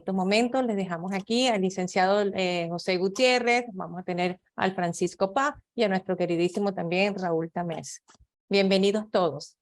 estos momentos les dejamos aquí al licenciado José Gutiérrez, vamos a tener al Francisco Paz y a nuestro queridísimo también Raúl Tamés. Bienvenidos todos.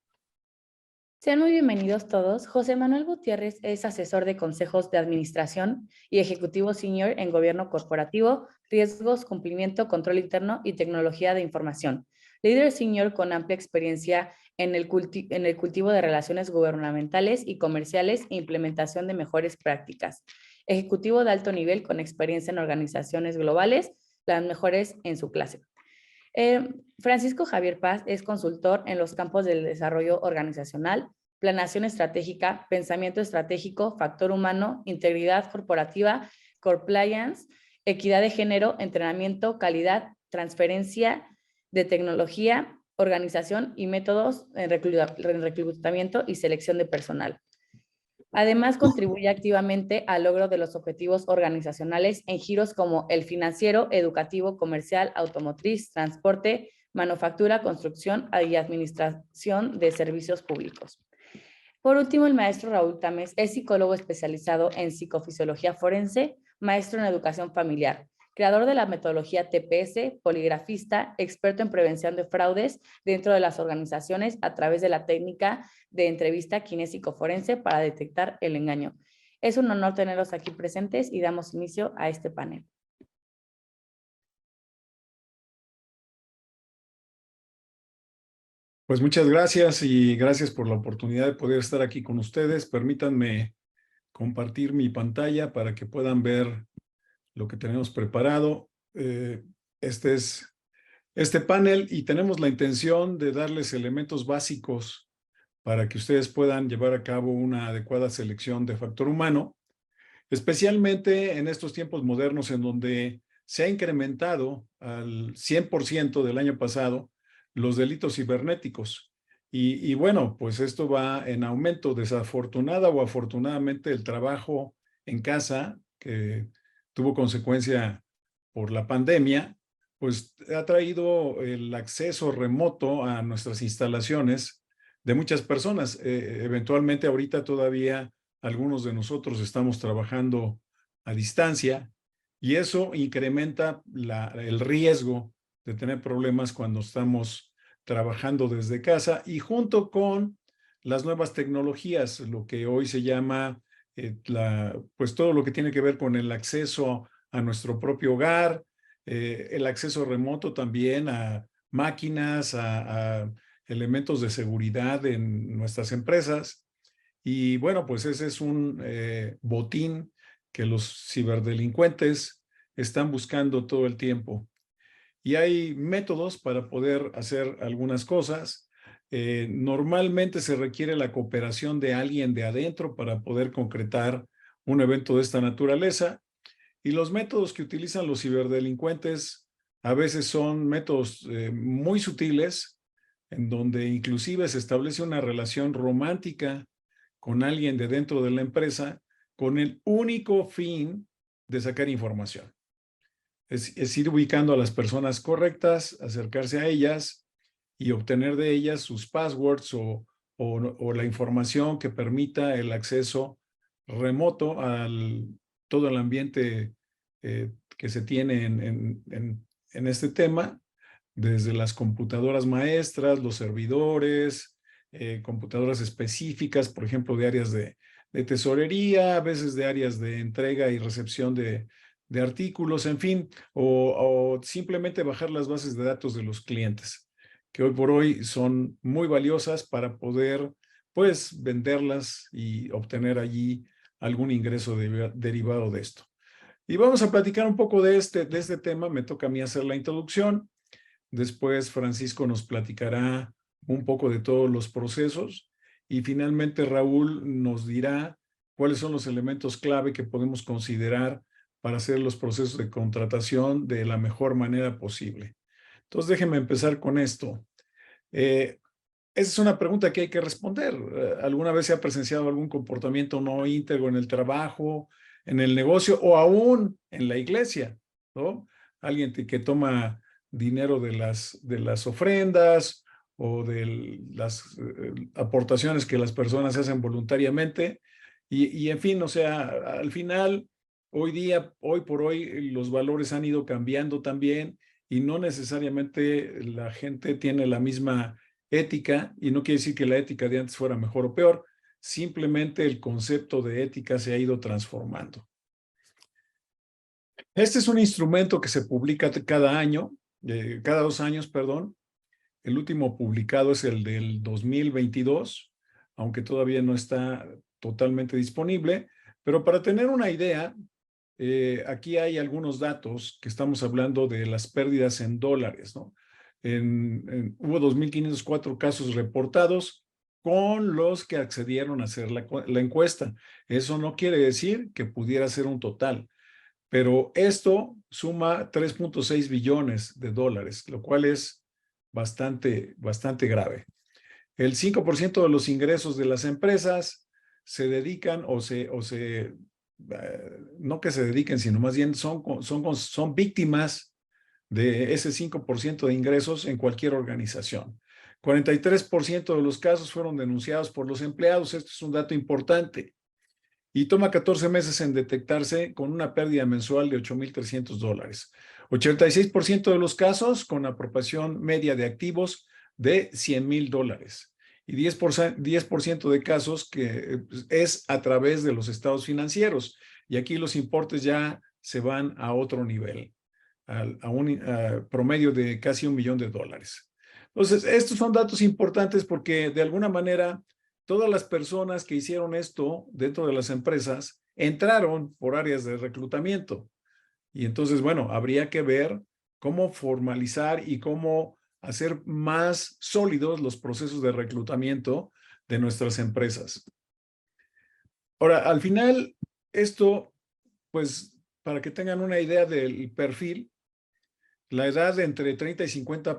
Sean muy bienvenidos todos. José Manuel Gutiérrez es asesor de consejos de administración y ejecutivo senior en gobierno corporativo, riesgos, cumplimiento, control interno y tecnología de información. Líder senior con amplia experiencia en el cultivo de relaciones gubernamentales y comerciales e implementación de mejores prácticas. Ejecutivo de alto nivel con experiencia en organizaciones globales, las mejores en su clase. Francisco Javier Paz es consultor en los campos del desarrollo organizacional, planeación estratégica, pensamiento estratégico, factor humano, integridad corporativa, compliance, equidad de género, entrenamiento, calidad, transferencia de tecnología, organización y métodos en reclutamiento y selección de personal. Además, contribuye activamente al logro de los objetivos organizacionales en giros como el financiero, educativo, comercial, automotriz, transporte, manufactura, construcción y administración de servicios públicos. Por último, el maestro Raúl Tamés es psicólogo especializado en psicofisiología forense, maestro en educación familiar, creador de la metodología TPS, poligrafista, experto en prevención de fraudes dentro de las organizaciones a través de la técnica de entrevista kinésico-forense para detectar el engaño. Es un honor tenerlos aquí presentes y damos inicio a este panel. Pues muchas gracias y gracias por la oportunidad de poder estar aquí con ustedes. Permítanme compartir mi pantalla para que puedan ver lo que tenemos preparado. Este es este panel y tenemos la intención de darles elementos básicos para que ustedes puedan llevar a cabo una adecuada selección de factor humano, especialmente en estos tiempos modernos en donde se ha incrementado al 100% del año pasado los delitos cibernéticos. Y bueno, pues esto va en aumento. Desafortunada o afortunadamente, el trabajo en casa, que tuvo consecuencia por la pandemia, pues ha traído el acceso remoto a nuestras instalaciones de muchas personas. Eventualmente ahorita todavía algunos de nosotros estamos trabajando a distancia y eso incrementa el riesgo de tener problemas cuando estamos trabajando desde casa, y junto con las nuevas tecnologías, lo que hoy se llama pues todo lo que tiene que ver con el acceso a nuestro propio hogar, el acceso remoto también a máquinas, a elementos de seguridad en nuestras empresas. Y bueno, pues ese es un botín que los ciberdelincuentes están buscando todo el tiempo. Y hay métodos para poder hacer algunas cosas. Normalmente se requiere la cooperación de alguien de adentro para poder concretar un evento de esta naturaleza. Y los métodos que utilizan los ciberdelincuentes a veces son métodos muy sutiles, en donde inclusive se establece una relación romántica con alguien de dentro de la empresa con el único fin de sacar información. Es ir ubicando a las personas correctas, acercarse a ellas y obtener de ellas sus passwords o la información que permita el acceso remoto a todo el ambiente que se tiene en este tema, desde las computadoras maestras, los servidores, computadoras específicas, por ejemplo, de áreas de tesorería, a veces de áreas de entrega y recepción de artículos, en fin, o simplemente bajar las bases de datos de los clientes, que hoy por hoy son muy valiosas para poder, pues, venderlas y obtener allí algún ingreso derivado de esto. Y vamos a platicar un poco de este tema. Me toca a mí hacer la introducción. Después Francisco nos platicará un poco de todos los procesos y finalmente Raúl nos dirá cuáles son los elementos clave que podemos considerar para hacer los procesos de contratación de la mejor manera posible. Entonces déjenme empezar con esto. Esa es una pregunta que hay que responder. ¿Alguna vez se ha presenciado algún comportamiento no íntegro en el trabajo, en el negocio o aún en la iglesia, ¿no? Alguien que toma dinero de las ofrendas o de las aportaciones que las personas hacen voluntariamente Y en fin, o sea, al final, hoy por hoy, los valores han ido cambiando también y no necesariamente la gente tiene la misma ética, y no quiere decir que la ética de antes fuera mejor o peor, simplemente el concepto de ética se ha ido transformando. Este es un instrumento que se publica cada año, cada 2 años, perdón. El último publicado es el del 2022, aunque todavía no está totalmente disponible. Pero para tener una idea, aquí hay algunos datos que estamos hablando de las pérdidas en dólares, ¿no? Hubo 2.504 casos reportados con los que accedieron a hacer la encuesta. Eso no quiere decir que pudiera ser un total, pero esto suma 3.6 billones de dólares, lo cual es bastante grave. El 5% de los ingresos de las empresas se dedican no que se dediquen, sino más bien son víctimas de ese 5% de ingresos en cualquier organización. 43% de los casos fueron denunciados por los empleados. Esto es un dato importante. Y toma 14 meses en detectarse con una pérdida mensual de $8,300. 86% de los casos con apropiación media de activos de $100,000. Y 10% de casos que es a través de los estados financieros. Y aquí los importes ya se van a otro nivel, a un promedio de casi $1 millón. Entonces, estos son datos importantes porque de alguna manera todas las personas que hicieron esto dentro de las empresas entraron por áreas de reclutamiento. Y entonces, bueno, habría que ver cómo formalizar y cómo hacer más sólidos los procesos de reclutamiento de nuestras empresas. Ahora, al final, esto, pues, para que tengan una idea del perfil, la edad de entre 30 y 50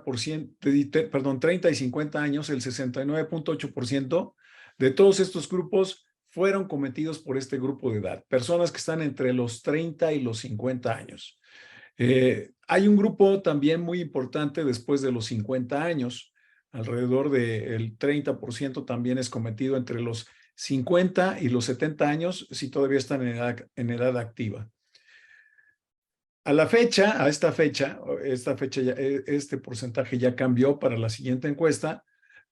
años, el 69.8% de todos estos grupos fueron cometidos por este grupo de edad, personas que están entre los 30 y los 50 años. Hay un grupo también muy importante después de los 50 años, alrededor del 30% también es cometido entre los 50 y los 70 años, si todavía están en edad activa. Esta fecha, este porcentaje ya cambió para la siguiente encuesta,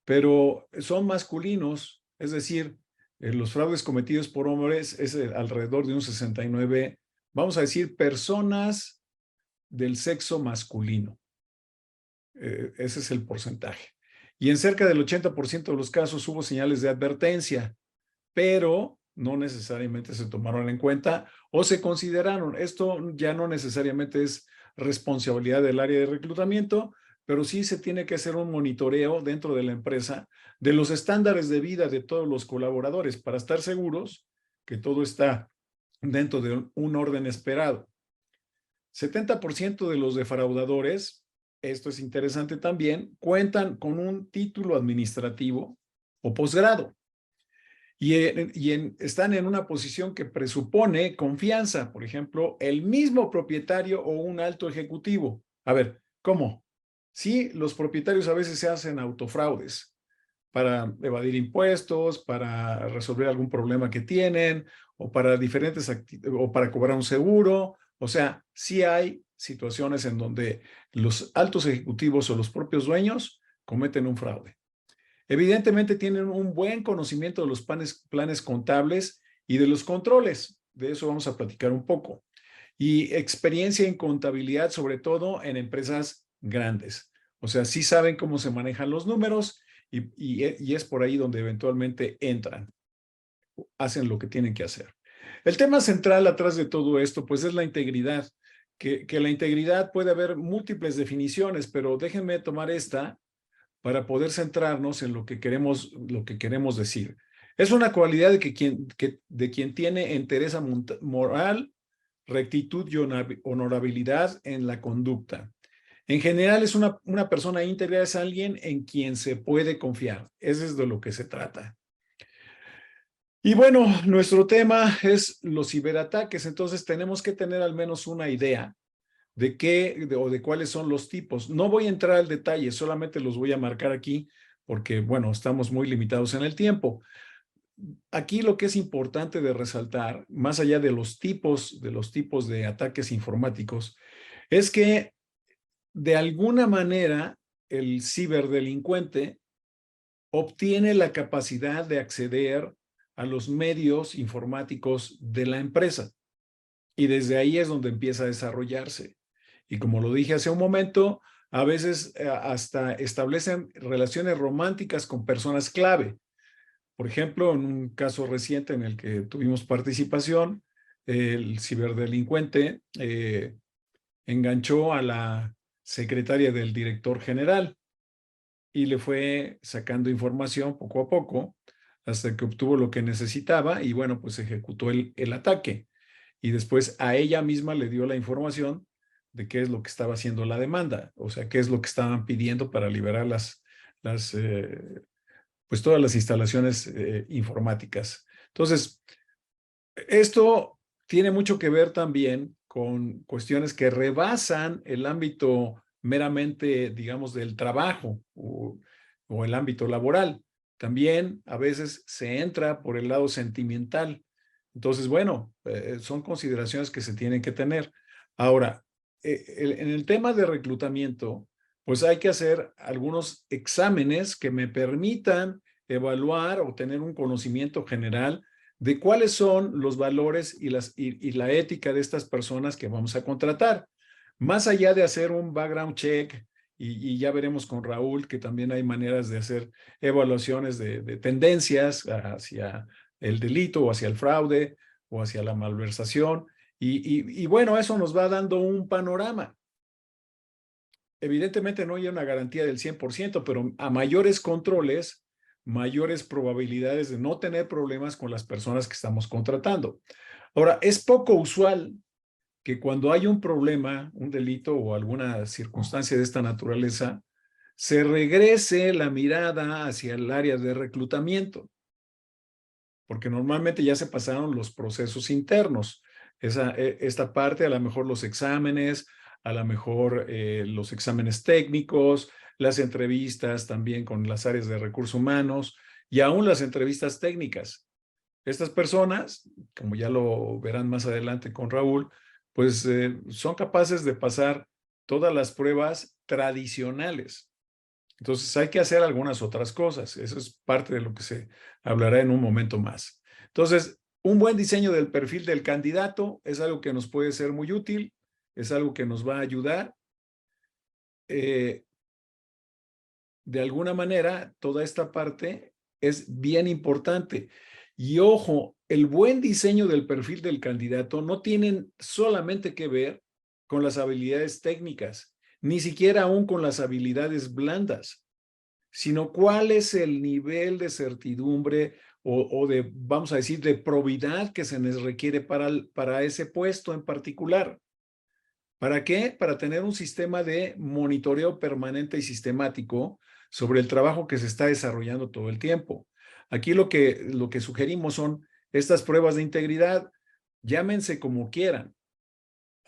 pero son masculinos, es decir, los fraudes cometidos por hombres es alrededor de un 69, vamos a decir, personas del sexo masculino. Ese es el porcentaje. Y en cerca del 80% de los casos hubo señales de advertencia, pero no necesariamente se tomaron en cuenta o se consideraron. Esto ya no necesariamente es responsabilidad del área de reclutamiento, pero sí se tiene que hacer un monitoreo dentro de la empresa de los estándares de vida de todos los colaboradores para estar seguros que todo está dentro de un orden esperado. 70% de los defraudadores, esto es interesante también, cuentan con un título administrativo o posgrado. Están en una posición que presupone confianza, por ejemplo, el mismo propietario o un alto ejecutivo. A ver, ¿cómo? Sí, los propietarios a veces se hacen autofraudes para evadir impuestos, para resolver algún problema que tienen, o para o para cobrar un seguro. O sea, sí hay situaciones en donde los altos ejecutivos o los propios dueños cometen un fraude. Evidentemente tienen un buen conocimiento de los planes contables y de los controles. De eso vamos a platicar un poco. Y experiencia en contabilidad, sobre todo en empresas grandes. O sea, sí saben cómo se manejan los números y es por ahí donde eventualmente entran. Hacen lo que tienen que hacer. El tema central atrás de todo esto, pues, es la integridad. Que la integridad puede haber múltiples definiciones, pero déjenme tomar esta para poder centrarnos en lo que queremos decir. Es una cualidad de quien tiene entereza moral, rectitud y honorabilidad en la conducta. En general, es una persona íntegra, es alguien en quien se puede confiar. Eso es de lo que se trata. Y bueno, nuestro tema es los ciberataques, entonces tenemos que tener al menos una idea de cuáles son los tipos. No voy a entrar al detalle, solamente los voy a marcar aquí porque, bueno, estamos muy limitados en el tiempo. aquí lo que es importante de resaltar, más allá de los tipos de ataques informáticos, es que de alguna manera el ciberdelincuente obtiene la capacidad de acceder a los medios informáticos de la empresa. Y desde ahí es donde empieza a desarrollarse. Y como lo dije hace un momento, a veces hasta establecen relaciones románticas con personas clave. Por ejemplo, en un caso reciente en el que tuvimos participación, el ciberdelincuente enganchó a la secretaria del director general y le fue sacando información poco a poco hasta que obtuvo lo que necesitaba y bueno, pues ejecutó el ataque. Y después a ella misma le dio la información de qué es lo que estaba haciendo la demanda, o sea, qué es lo que estaban pidiendo para liberar pues todas las instalaciones informáticas. Entonces, esto tiene mucho que ver también con cuestiones que rebasan el ámbito meramente, digamos, del trabajo o el ámbito laboral. También a veces se entra por el lado sentimental. Entonces, bueno, son consideraciones que se tienen que tener. Ahora, en el tema de reclutamiento, pues hay que hacer algunos exámenes que me permitan evaluar o tener un conocimiento general de cuáles son los valores y la ética de estas personas que vamos a contratar. Más allá de hacer un background check, y ya veremos con Raúl que también hay maneras de hacer evaluaciones de tendencias hacia el delito o hacia el fraude o hacia la malversación. Y bueno, eso nos va dando un panorama. Evidentemente no hay una garantía del 100%, pero a mayores controles, mayores probabilidades de no tener problemas con las personas que estamos contratando. Ahora, es poco usual que cuando hay un problema, un delito o alguna circunstancia de esta naturaleza, se regrese la mirada hacia el área de reclutamiento, porque normalmente ya se pasaron los procesos internos. Esta parte, a lo mejor los exámenes, a lo mejor los exámenes técnicos, las entrevistas también con las áreas de recursos humanos y aún las entrevistas técnicas. Estas personas, como ya lo verán más adelante con Raúl, pues son capaces de pasar todas las pruebas tradicionales. Entonces hay que hacer algunas otras cosas. Eso es parte de lo que se hablará en un momento más. Entonces, un buen diseño del perfil del candidato es algo que nos puede ser muy útil, es algo que nos va a ayudar. De alguna manera, toda esta parte es bien importante. Y ojo, el buen diseño del perfil del candidato no tiene solamente que ver con las habilidades técnicas, ni siquiera aún con las habilidades blandas, sino cuál es el nivel de certidumbre o de, vamos a decir, de probidad que se les requiere para ese puesto en particular. ¿Para qué? Para tener un sistema de monitoreo permanente y sistemático sobre el trabajo que se está desarrollando todo el tiempo. Aquí lo que sugerimos son estas pruebas de integridad, llámense como quieran.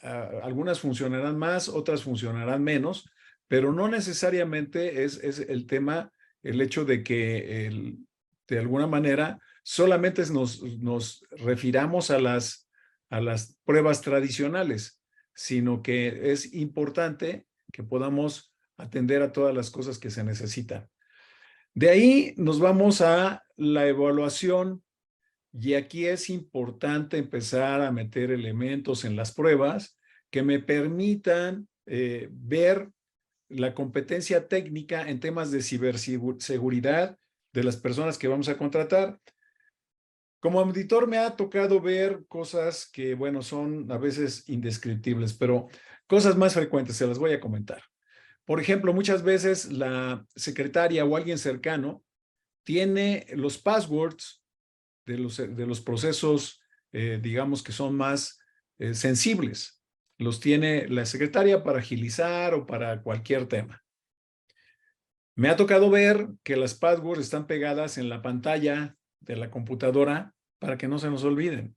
Algunas funcionarán más, otras funcionarán menos, pero no necesariamente es el tema, el hecho de que de alguna manera solamente nos refiramos a las pruebas tradicionales, sino que es importante que podamos atender a todas las cosas que se necesitan. De ahí nos vamos a la evaluación y aquí es importante empezar a meter elementos en las pruebas que me permitan ver la competencia técnica en temas de ciberseguridad de las personas que vamos a contratar. Como auditor me ha tocado ver cosas que, bueno, son a veces indescriptibles, pero cosas más frecuentes se las voy a comentar. Por ejemplo, muchas veces la secretaria o alguien cercano tiene los passwords de los procesos, digamos, que son más sensibles. Los tiene la secretaria para agilizar o para cualquier tema. Me ha tocado ver que las passwords están pegadas en la pantalla de la computadora para que no se nos olviden.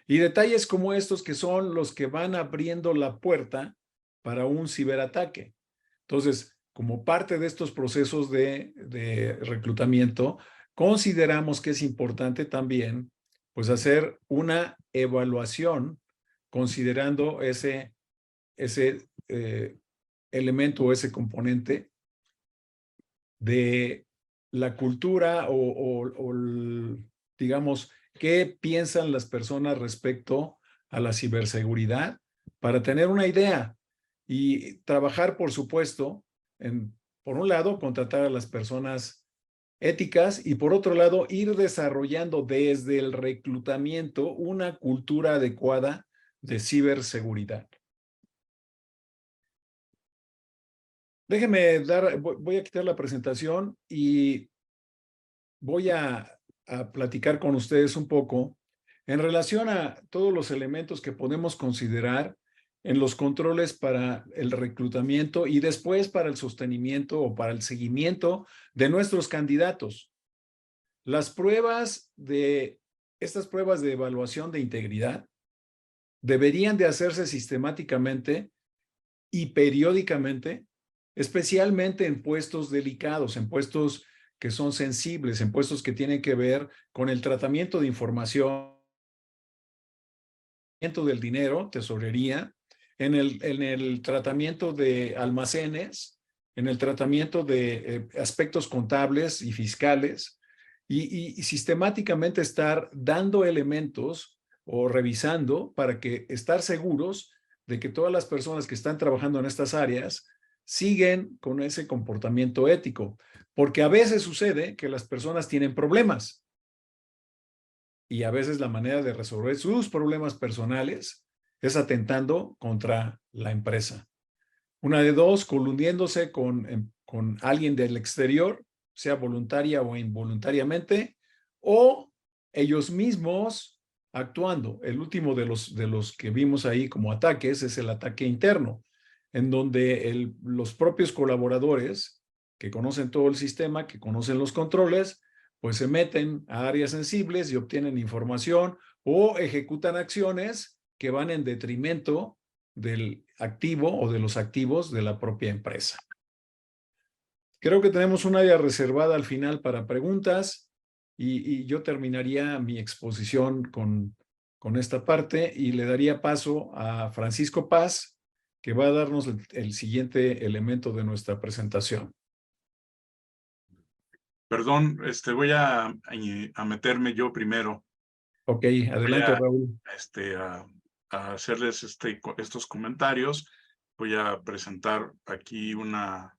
Y detalles como estos que son los que van abriendo la puerta para un ciberataque. Entonces, como parte de estos procesos de reclutamiento, consideramos que es importante también pues hacer una evaluación considerando ese elemento o ese componente de la cultura digamos, qué piensan las personas respecto a la ciberseguridad para tener una idea y trabajar, por supuesto, por un lado, contratar a las personas éticas y por otro lado, ir desarrollando desde el reclutamiento una cultura adecuada de ciberseguridad. Déjenme voy a quitar la presentación y voy a platicar con ustedes un poco en relación a todos los elementos que podemos considerar en los controles para el reclutamiento y después para el sostenimiento o para el seguimiento de nuestros candidatos. Estas pruebas de evaluación de integridad deberían de hacerse sistemáticamente y periódicamente, especialmente en puestos delicados, en puestos que son sensibles, en puestos que tienen que ver con el tratamiento de información, del dinero, tesorería, en el tratamiento de almacenes, en el tratamiento de aspectos contables y fiscales, y sistemáticamente estar dando elementos o revisando para estar seguros de que todas las personas que están trabajando en estas áreas siguen con ese comportamiento ético, porque a veces sucede que las personas tienen problemas y a veces la manera de resolver sus problemas personales es atentando contra la empresa. Una de dos, coludiéndose con alguien del exterior, sea voluntaria o involuntariamente, o ellos mismos actuando. El último de los que vimos ahí como ataques es el ataque interno, en donde los propios colaboradores que conocen todo el sistema, que conocen los controles, pues se meten a áreas sensibles y obtienen información o ejecutan acciones que van en detrimento del activo o de los activos de la propia empresa. Creo que tenemos un área reservada al final para preguntas y yo terminaría mi exposición con esta parte y le daría paso a Francisco Paz, que va a darnos el siguiente elemento de nuestra presentación. Perdón, voy a meterme yo primero. Ok, adelante, Raúl. A hacerles estos comentarios. Voy a presentar aquí una...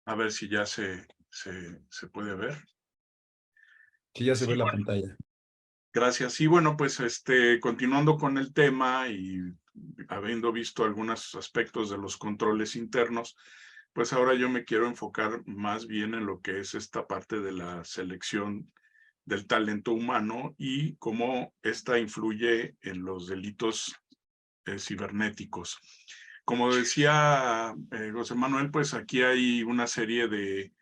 A ver si ya se puede ver. Sí, ya se ve la bueno, pantalla. Gracias. Y bueno, pues continuando con el tema y habiendo visto algunos aspectos de los controles internos, pues ahora yo me quiero enfocar más bien en lo que es esta parte de la selección del talento humano y cómo esta influye en los delitos cibernéticos. Como decía José Manuel, pues aquí hay una serie de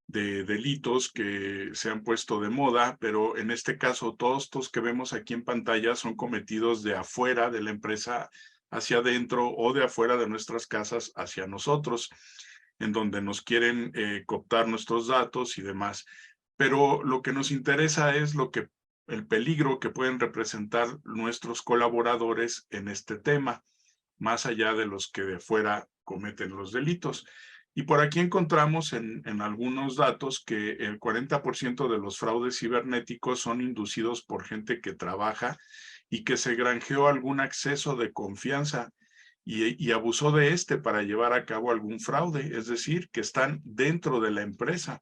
delitos que se han puesto de moda, pero en este caso todos estos que vemos aquí en pantalla son cometidos de afuera de la empresa hacia adentro o de afuera de nuestras casas hacia nosotros, en donde nos quieren cooptar nuestros datos y demás. Pero lo que nos interesa es el peligro que pueden representar nuestros colaboradores en este tema, más allá de los que de fuera cometen los delitos. Y por aquí encontramos en algunos datos que el 40% de los fraudes cibernéticos son inducidos por gente que trabaja y que se granjeó algún acceso de confianza y abusó de para llevar a cabo algún fraude, es decir, que están dentro de la empresa.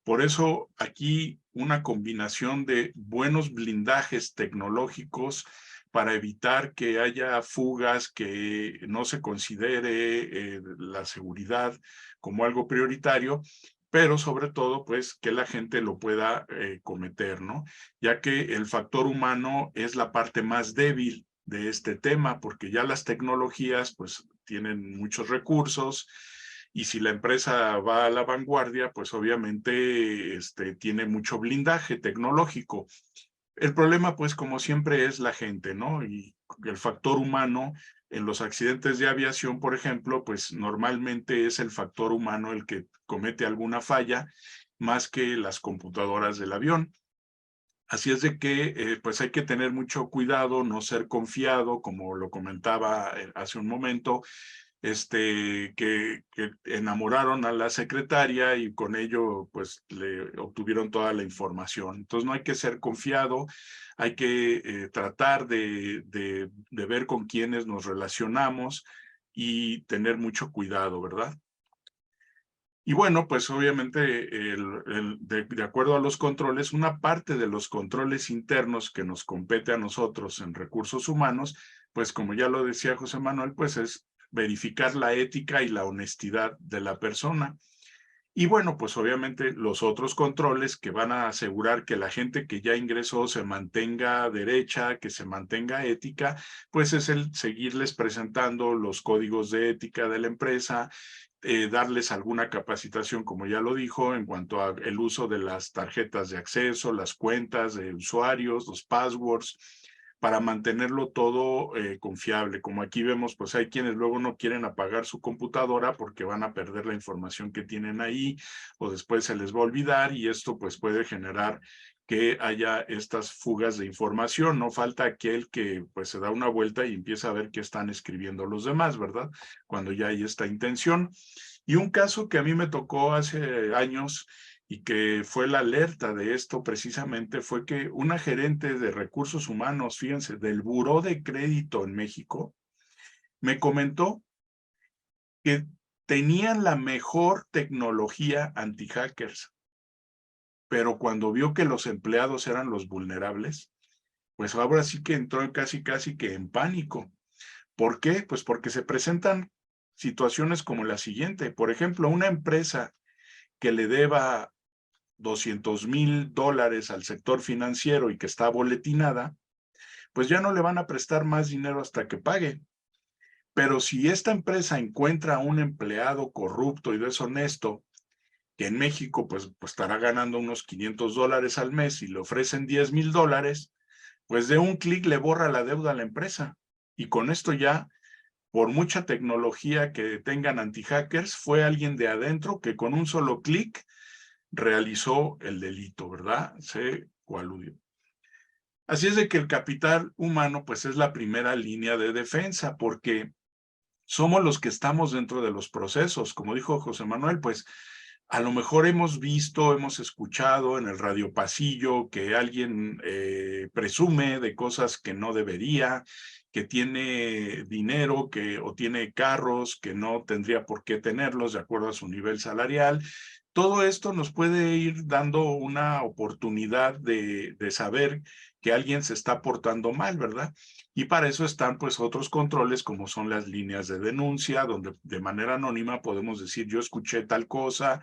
Por eso aquí una combinación de buenos blindajes tecnológicos para evitar que haya fugas, que no se considere la seguridad como algo prioritario, pero sobre todo, pues, que la gente lo pueda cometer, ¿no? Ya que el factor humano es la parte más débil de este tema, porque ya las tecnologías, pues, tienen muchos recursos, y si la empresa va a la vanguardia, pues obviamente tiene mucho blindaje tecnológico. El problema, pues, como siempre, es la gente, ¿no? Y el factor humano, en los accidentes de aviación, por ejemplo, pues normalmente es el factor humano el que comete alguna falla más que las computadoras del avión. Así es de que pues hay que tener mucho cuidado, no ser confiado, como lo comentaba hace un momento, que enamoraron a la secretaria y con ello pues le obtuvieron toda la información. Entonces no hay que ser confiado, hay que tratar de ver con quiénes nos relacionamos y tener mucho cuidado, ¿verdad? Y bueno, pues obviamente de acuerdo a los controles, una parte de los controles internos que nos compete a nosotros en recursos humanos, pues como ya lo decía José Manuel, pues es verificar la ética y la honestidad de la persona. Y bueno, pues obviamente los otros controles que van a asegurar que la gente que ya ingresó se mantenga derecha, que se mantenga ética, pues es el seguirles presentando los códigos de ética de la empresa, darles alguna capacitación, como ya lo dijo, en cuanto al uso de las tarjetas de acceso, las cuentas de usuarios, los passwords, para mantenerlo todo confiable. Como aquí vemos, pues hay quienes luego no quieren apagar su computadora porque van a perder la información que tienen ahí o después se les va a olvidar y esto pues puede generar que haya estas fugas de información. No falta aquel que pues se da una vuelta y empieza a ver qué están escribiendo los demás, ¿verdad? Cuando ya hay esta intención. Y un caso que a mí me tocó hace años y que fue la alerta de esto precisamente fue que una gerente de recursos humanos, fíjense, del Buró de Crédito en México, me comentó que tenían la mejor tecnología anti-hackers, pero cuando vio que los empleados eran los vulnerables, pues ahora sí que entró casi que en pánico. ¿Por qué? Pues porque se presentan situaciones como la siguiente. Por ejemplo, una empresa que le deba $200,000 al sector financiero y que está boletinada, pues ya no le van a prestar más dinero hasta que pague. Pero si esta empresa encuentra a un empleado corrupto y deshonesto, que en México pues estará ganando unos $500 al mes y le ofrecen $10,000, pues de un clic le borra la deuda a la empresa. Y con esto ya, por mucha tecnología que tengan anti-hackers, fue alguien de adentro que con un solo clic realizó el delito, ¿verdad? Se coaludió. Así es de que el capital humano pues es la primera línea de defensa porque somos los que estamos dentro de los procesos. Como dijo José Manuel, pues a lo mejor hemos visto, hemos escuchado en el radio pasillo que alguien presume de cosas que no debería, que tiene dinero o tiene carros que no tendría por qué tenerlos de acuerdo a su nivel salarial. Todo esto nos puede ir dando una oportunidad de saber que alguien se está portando mal, ¿verdad? Y para eso están pues otros controles como son las líneas de denuncia, donde de manera anónima podemos decir yo escuché tal cosa,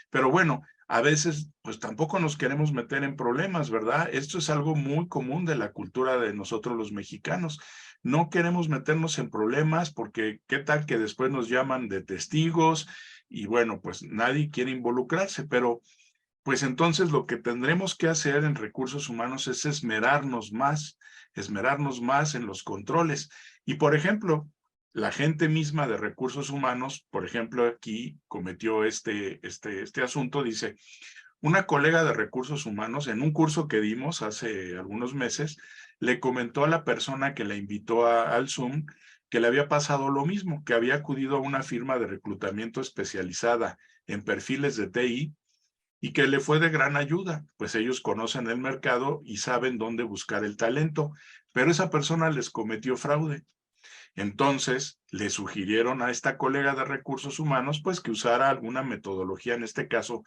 pero bueno, a veces pues tampoco nos queremos meter en problemas, ¿verdad? Esto es algo muy común de la cultura de nosotros los mexicanos. No queremos meternos en problemas porque qué tal que después nos llaman de testigos y bueno, pues nadie quiere involucrarse, pero pues entonces lo que tendremos que hacer en recursos humanos es esmerarnos más en los controles. Y por ejemplo, la gente misma de recursos humanos, por ejemplo, aquí cometió este asunto, dice, una colega de recursos humanos en un curso que dimos hace algunos meses, le comentó a la persona que la invitó al Zoom que le había pasado lo mismo, que había acudido a una firma de reclutamiento especializada en perfiles de TI y que le fue de gran ayuda, pues ellos conocen el mercado y saben dónde buscar el talento, pero esa persona les cometió fraude. Entonces, le sugirieron a esta colega de recursos humanos, pues que usara alguna metodología, en este caso,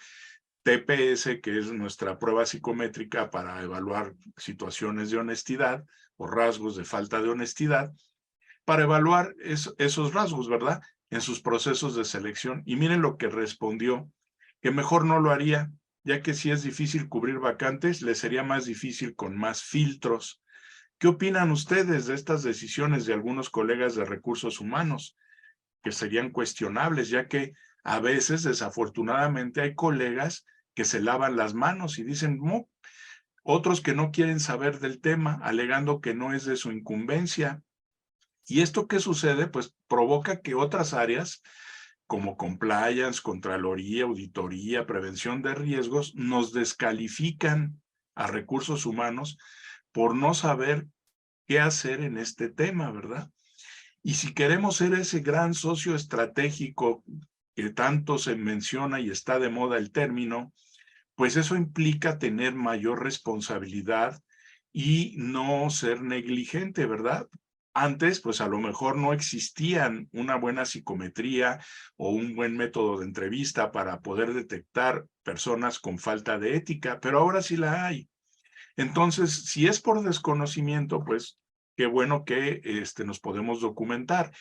TPS, que es nuestra prueba psicométrica para evaluar situaciones de honestidad o rasgos de falta de honestidad, para evaluar esos rasgos, ¿verdad? En sus procesos de selección. Y miren lo que respondió, que mejor no lo haría, ya que si es difícil cubrir vacantes, le sería más difícil con más filtros. ¿Qué opinan ustedes de estas decisiones de algunos colegas de recursos humanos? Que serían cuestionables, ya que a veces, desafortunadamente, hay colegas que se lavan las manos y dicen, no, otros que no quieren saber del tema, alegando que no es de su incumbencia. ¿Y esto qué sucede? Pues provoca que otras áreas como compliance, contraloría, auditoría, prevención de riesgos, nos descalifican a recursos humanos por no saber qué hacer en este tema, ¿verdad? Y si queremos ser ese gran socio estratégico que tanto se menciona y está de moda el término, pues eso implica tener mayor responsabilidad y no ser negligente, ¿verdad? Antes, pues a lo mejor no existían una buena psicometría o un buen método de entrevista para poder detectar personas con falta de ética, pero ahora sí la hay. Entonces, si es por desconocimiento, pues qué bueno que nos podemos documentar.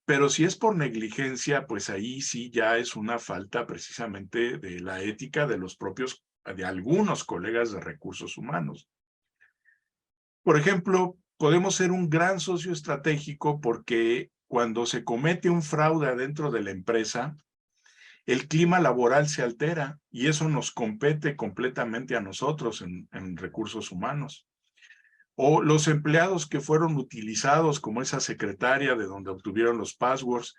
Pero si es por negligencia, pues ahí sí ya es una falta precisamente de la ética de los propios, de algunos colegas de recursos humanos. Por ejemplo, podemos ser un gran socio estratégico porque cuando se comete un fraude adentro de la empresa, el clima laboral se altera y eso nos compete completamente a nosotros en recursos humanos. O los empleados que fueron utilizados como esa secretaria de donde obtuvieron los passwords,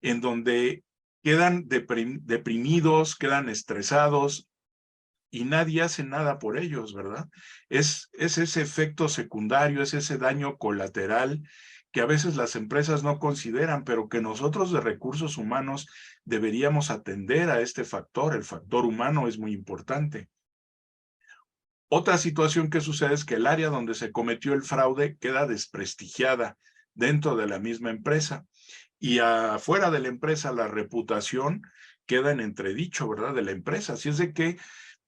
en donde quedan deprimidos, quedan estresados y nadie hace nada por ellos, ¿verdad? Es ese efecto secundario, es ese daño colateral que a veces las empresas no consideran, pero que nosotros de recursos humanos deberíamos atender a este factor. El factor humano es muy importante. Otra situación que sucede es que el área donde se cometió el fraude queda desprestigiada dentro de la misma empresa y afuera de la empresa la reputación queda en entredicho, ¿verdad? De la empresa. Así es de que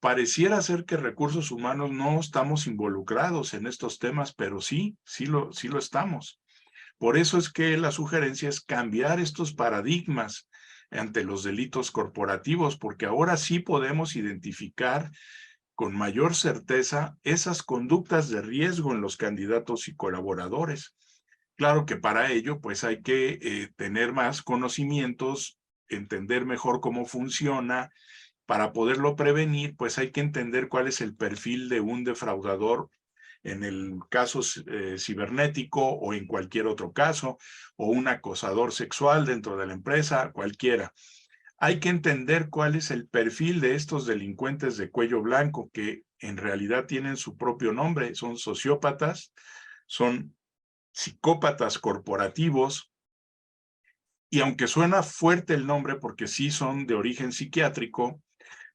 pareciera ser que recursos humanos no estamos involucrados en estos temas, pero sí lo estamos. Por eso es que la sugerencia es cambiar estos paradigmas ante los delitos corporativos, porque ahora sí podemos identificar con mayor certeza esas conductas de riesgo en los candidatos y colaboradores. Claro que para ello, pues hay que tener más conocimientos, entender mejor cómo funciona. Para poderlo prevenir, pues hay que entender cuál es el perfil de un defraudador en el caso cibernético o en cualquier otro caso, o un acosador sexual dentro de la empresa, cualquiera. Hay que entender cuál es el perfil de estos delincuentes de cuello blanco que en realidad tienen su propio nombre, son sociópatas, son psicópatas corporativos, y aunque suena fuerte el nombre porque sí son de origen psiquiátrico,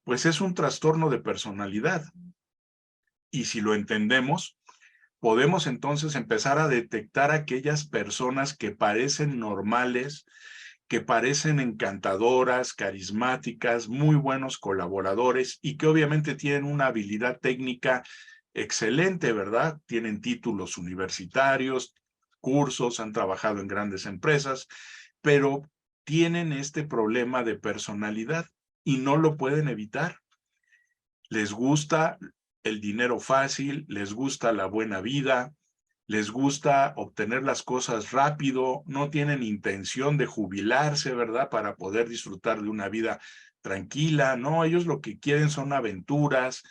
pues es un trastorno de personalidad. Y si lo entendemos, podemos entonces empezar a detectar aquellas personas que parecen normales, que parecen encantadoras, carismáticas, muy buenos colaboradores y que obviamente tienen una habilidad técnica excelente, ¿verdad? Tienen títulos universitarios, cursos, han trabajado en grandes empresas, pero tienen este problema de personalidad y no lo pueden evitar. Les gusta el dinero fácil, les gusta la buena vida, les gusta obtener las cosas rápido, no tienen intención de jubilarse, ¿verdad? Para poder disfrutar de una vida tranquila, ¿no? Ellos lo que quieren son aventuras,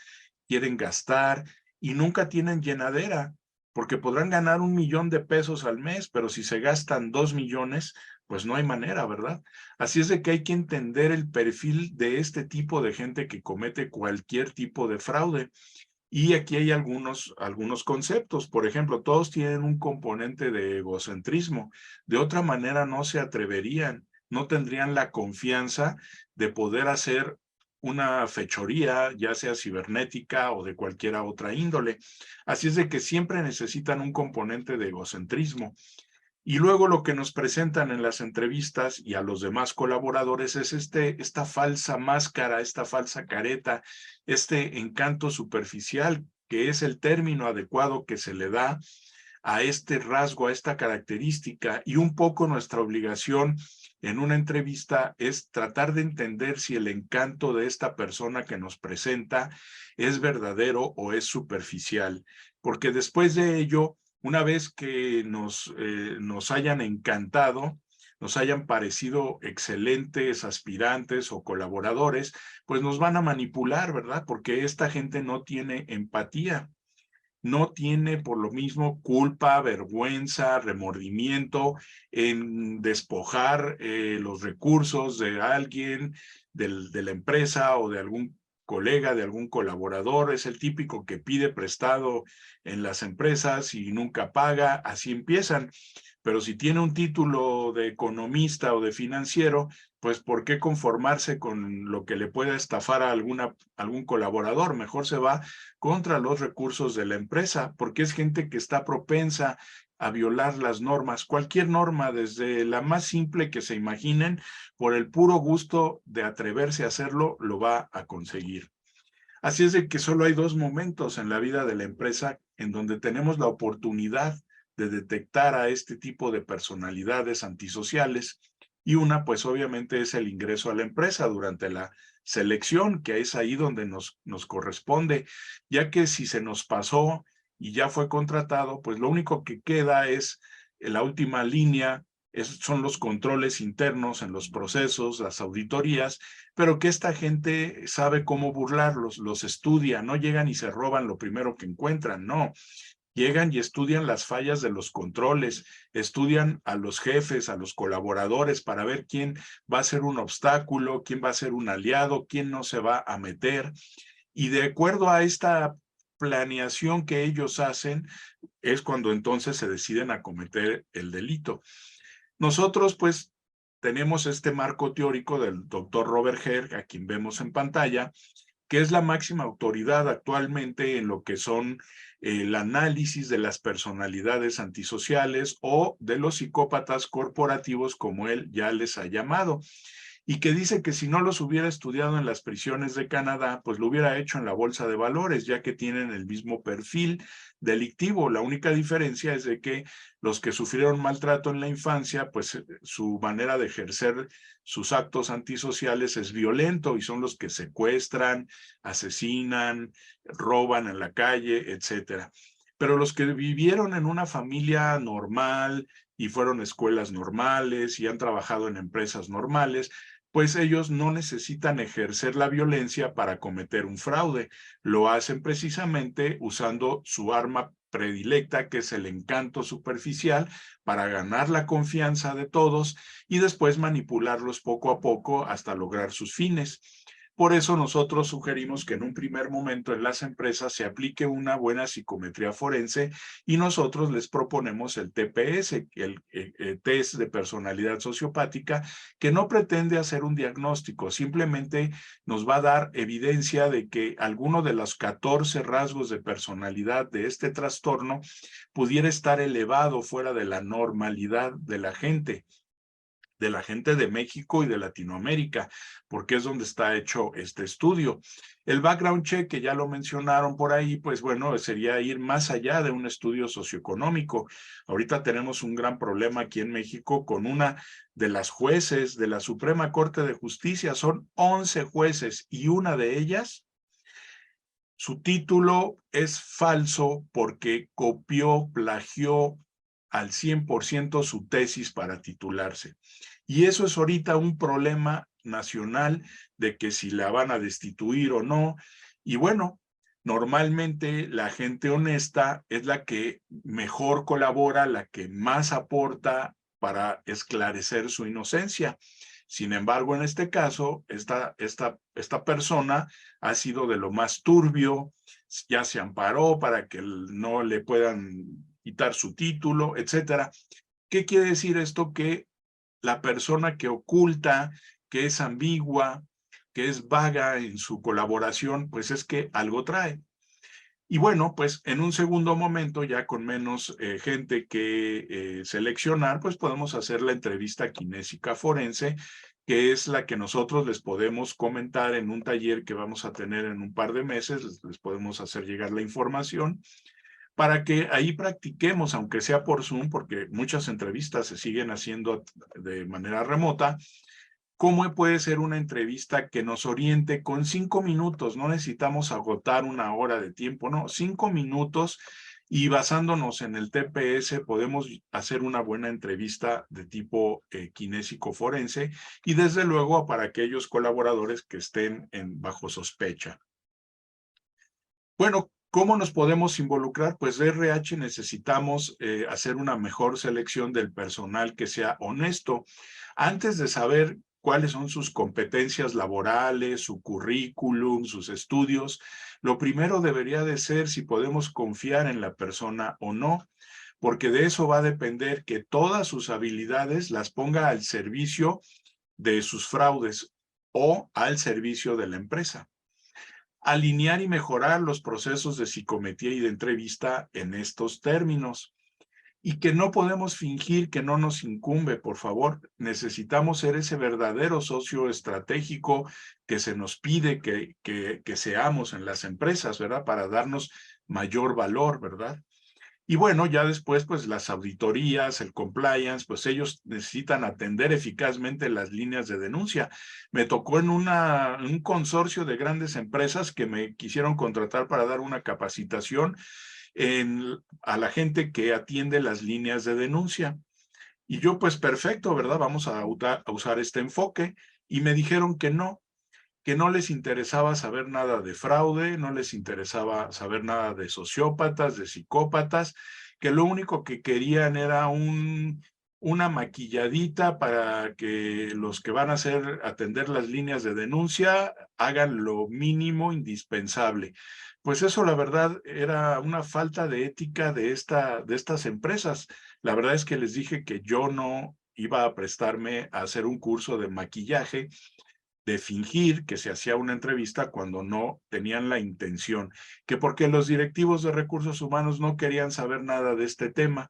quieren gastar y nunca tienen llenadera, porque podrán ganar 1,000,000 de pesos al mes, pero si se gastan 2 millones, pues no hay manera, ¿verdad? Así es de que hay que entender el perfil de este tipo de gente que comete cualquier tipo de fraude. Y aquí hay algunos conceptos. Por ejemplo, todos tienen un componente de egocentrismo. De otra manera no se atreverían, no tendrían la confianza de poder hacer una fechoría, ya sea cibernética o de cualquier otra índole. Así es de que siempre necesitan un componente de egocentrismo. Y luego lo que nos presentan en las entrevistas y a los demás colaboradores es esta falsa máscara, esta falsa careta, este encanto superficial, que es el término adecuado que se le da a este rasgo, a esta característica. Y un poco nuestra obligación en una entrevista es tratar de entender si el encanto de esta persona que nos presenta es verdadero o es superficial. Porque después de ello, una vez que nos hayan encantado, nos hayan parecido excelentes aspirantes o colaboradores, pues nos van a manipular, ¿verdad? Porque esta gente no tiene empatía. no tiene por lo mismo culpa, vergüenza, remordimiento en despojar los recursos de alguien, de la empresa o de algún colega, de algún colaborador. Es el típico que pide prestado en las empresas y nunca paga. Así empiezan. Pero si tiene un título de economista o de financiero, pues ¿por qué conformarse con lo que le pueda estafar a algún colaborador? Mejor se va contra los recursos de la empresa, porque es gente que está propensa a violar las normas, cualquier norma, desde la más simple que se imaginen, por el puro gusto de atreverse a hacerlo, lo va a conseguir. Así es de que solo hay dos momentos en la vida de la empresa en donde tenemos la oportunidad de detectar a este tipo de personalidades antisociales, y una pues obviamente es el ingreso a la empresa durante la selección, que es ahí donde nos corresponde, ya que si se nos pasó y ya fue contratado, pues lo único que queda es la última línea, son los controles internos en los procesos, las auditorías, pero que esta gente sabe cómo burlarlos, los estudia, no llegan y se roban lo primero que encuentran, no. Llegan y estudian las fallas de los controles, estudian a los jefes, a los colaboradores para ver quién va a ser un obstáculo, quién va a ser un aliado, quién no se va a meter. Y de acuerdo a esta planeación que ellos hacen, es cuando entonces se deciden a cometer el delito. Nosotros, pues, tenemos este marco teórico del doctor Robert Herr, a quien vemos en pantalla, que es la máxima autoridad actualmente en lo que son el análisis de las personalidades antisociales o de los psicópatas corporativos, como él ya les ha llamado, y que dice que si no los hubiera estudiado en las prisiones de Canadá, pues lo hubiera hecho en la bolsa de valores, ya que tienen el mismo perfil delictivo. La única diferencia es de que los que sufrieron maltrato en la infancia, pues su manera de ejercer sus actos antisociales es violento, y son los que secuestran, asesinan, roban en la calle, etcétera. Pero los que vivieron en una familia normal y fueron a escuelas normales y han trabajado en empresas normales, pues ellos no necesitan ejercer la violencia para cometer un fraude. Lo hacen precisamente usando su arma predilecta, que es el encanto superficial, para ganar la confianza de todos y después manipularlos poco a poco hasta lograr sus fines. Por eso nosotros sugerimos que en un primer momento en las empresas se aplique una buena psicometría forense, y nosotros les proponemos el TPS, el test de personalidad sociopática, que no pretende hacer un diagnóstico, simplemente nos va a dar evidencia de que alguno de los 14 rasgos de personalidad de este trastorno pudiera estar elevado fuera de la normalidad de la gente de México y de Latinoamérica, porque es donde está hecho este estudio. El background check, que ya lo mencionaron por ahí, pues bueno, sería ir más allá de un estudio socioeconómico. Ahorita tenemos un gran problema aquí en México con una de las jueces de la Suprema Corte de Justicia. Son 11 jueces y una de ellas, su título es falso porque copió, plagió al 100% su tesis para titularse. Y eso es ahorita un problema nacional de que si la van a destituir o no. Y bueno, normalmente la gente honesta es la que mejor colabora, la que más aporta para esclarecer su inocencia. Sin embargo, en este caso, esta persona ha sido de lo más turbio, ya se amparó para que no le puedan quitar su título, etcétera. ¿Qué quiere decir esto? Que la persona que oculta, que es ambigua, que es vaga en su colaboración, pues es que algo trae. Y bueno, pues en un segundo momento, ya con menos gente que seleccionar, pues podemos hacer la entrevista kinésica forense, que es la que nosotros les podemos comentar en un taller que vamos a tener en un par de meses. Les podemos hacer llegar la información para que ahí practiquemos, aunque sea por Zoom, porque muchas entrevistas se siguen haciendo de manera remota. ¿Cómo puede ser una entrevista que nos oriente con 5 minutos? No necesitamos agotar una hora de tiempo, no, 5 minutos, y basándonos en el TPS podemos hacer una buena entrevista de tipo kinésico forense, y desde luego para aquellos colaboradores que estén bajo sospecha. Bueno, ¿Cómo nos podemos involucrar? Pues de RH necesitamos hacer una mejor selección del personal que sea honesto. Antes de saber cuáles son sus competencias laborales, su currículum, sus estudios, lo primero debería de ser si podemos confiar en la persona o no, porque de eso va a depender que todas sus habilidades las ponga al servicio de sus fraudes o al servicio de la empresa. Alinear y mejorar los procesos de psicometría y de entrevista en estos términos. Y que no podemos fingir que no nos incumbe, por favor. Necesitamos ser ese verdadero socio estratégico que se nos pide que seamos en las empresas, ¿verdad? Para darnos mayor valor, ¿verdad? Y bueno, ya después, pues las auditorías, el compliance, pues ellos necesitan atender eficazmente las líneas de denuncia. Me tocó en un consorcio de grandes empresas que me quisieron contratar para dar una capacitación a la gente que atiende las líneas de denuncia. Y yo, pues perfecto, ¿verdad? Vamos a usar este enfoque. Y me dijeron que no les interesaba saber nada de fraude, no les interesaba saber nada de sociópatas, de psicópatas, que lo único que querían era una maquilladita para que los que van a atender las líneas de denuncia hagan lo mínimo indispensable. Pues eso, la verdad, era una falta de ética de estas empresas. La verdad es que les dije que yo no iba a prestarme a hacer un curso de maquillaje, de fingir que se hacía una entrevista cuando no tenían la intención, que porque los directivos de recursos humanos no querían saber nada de este tema.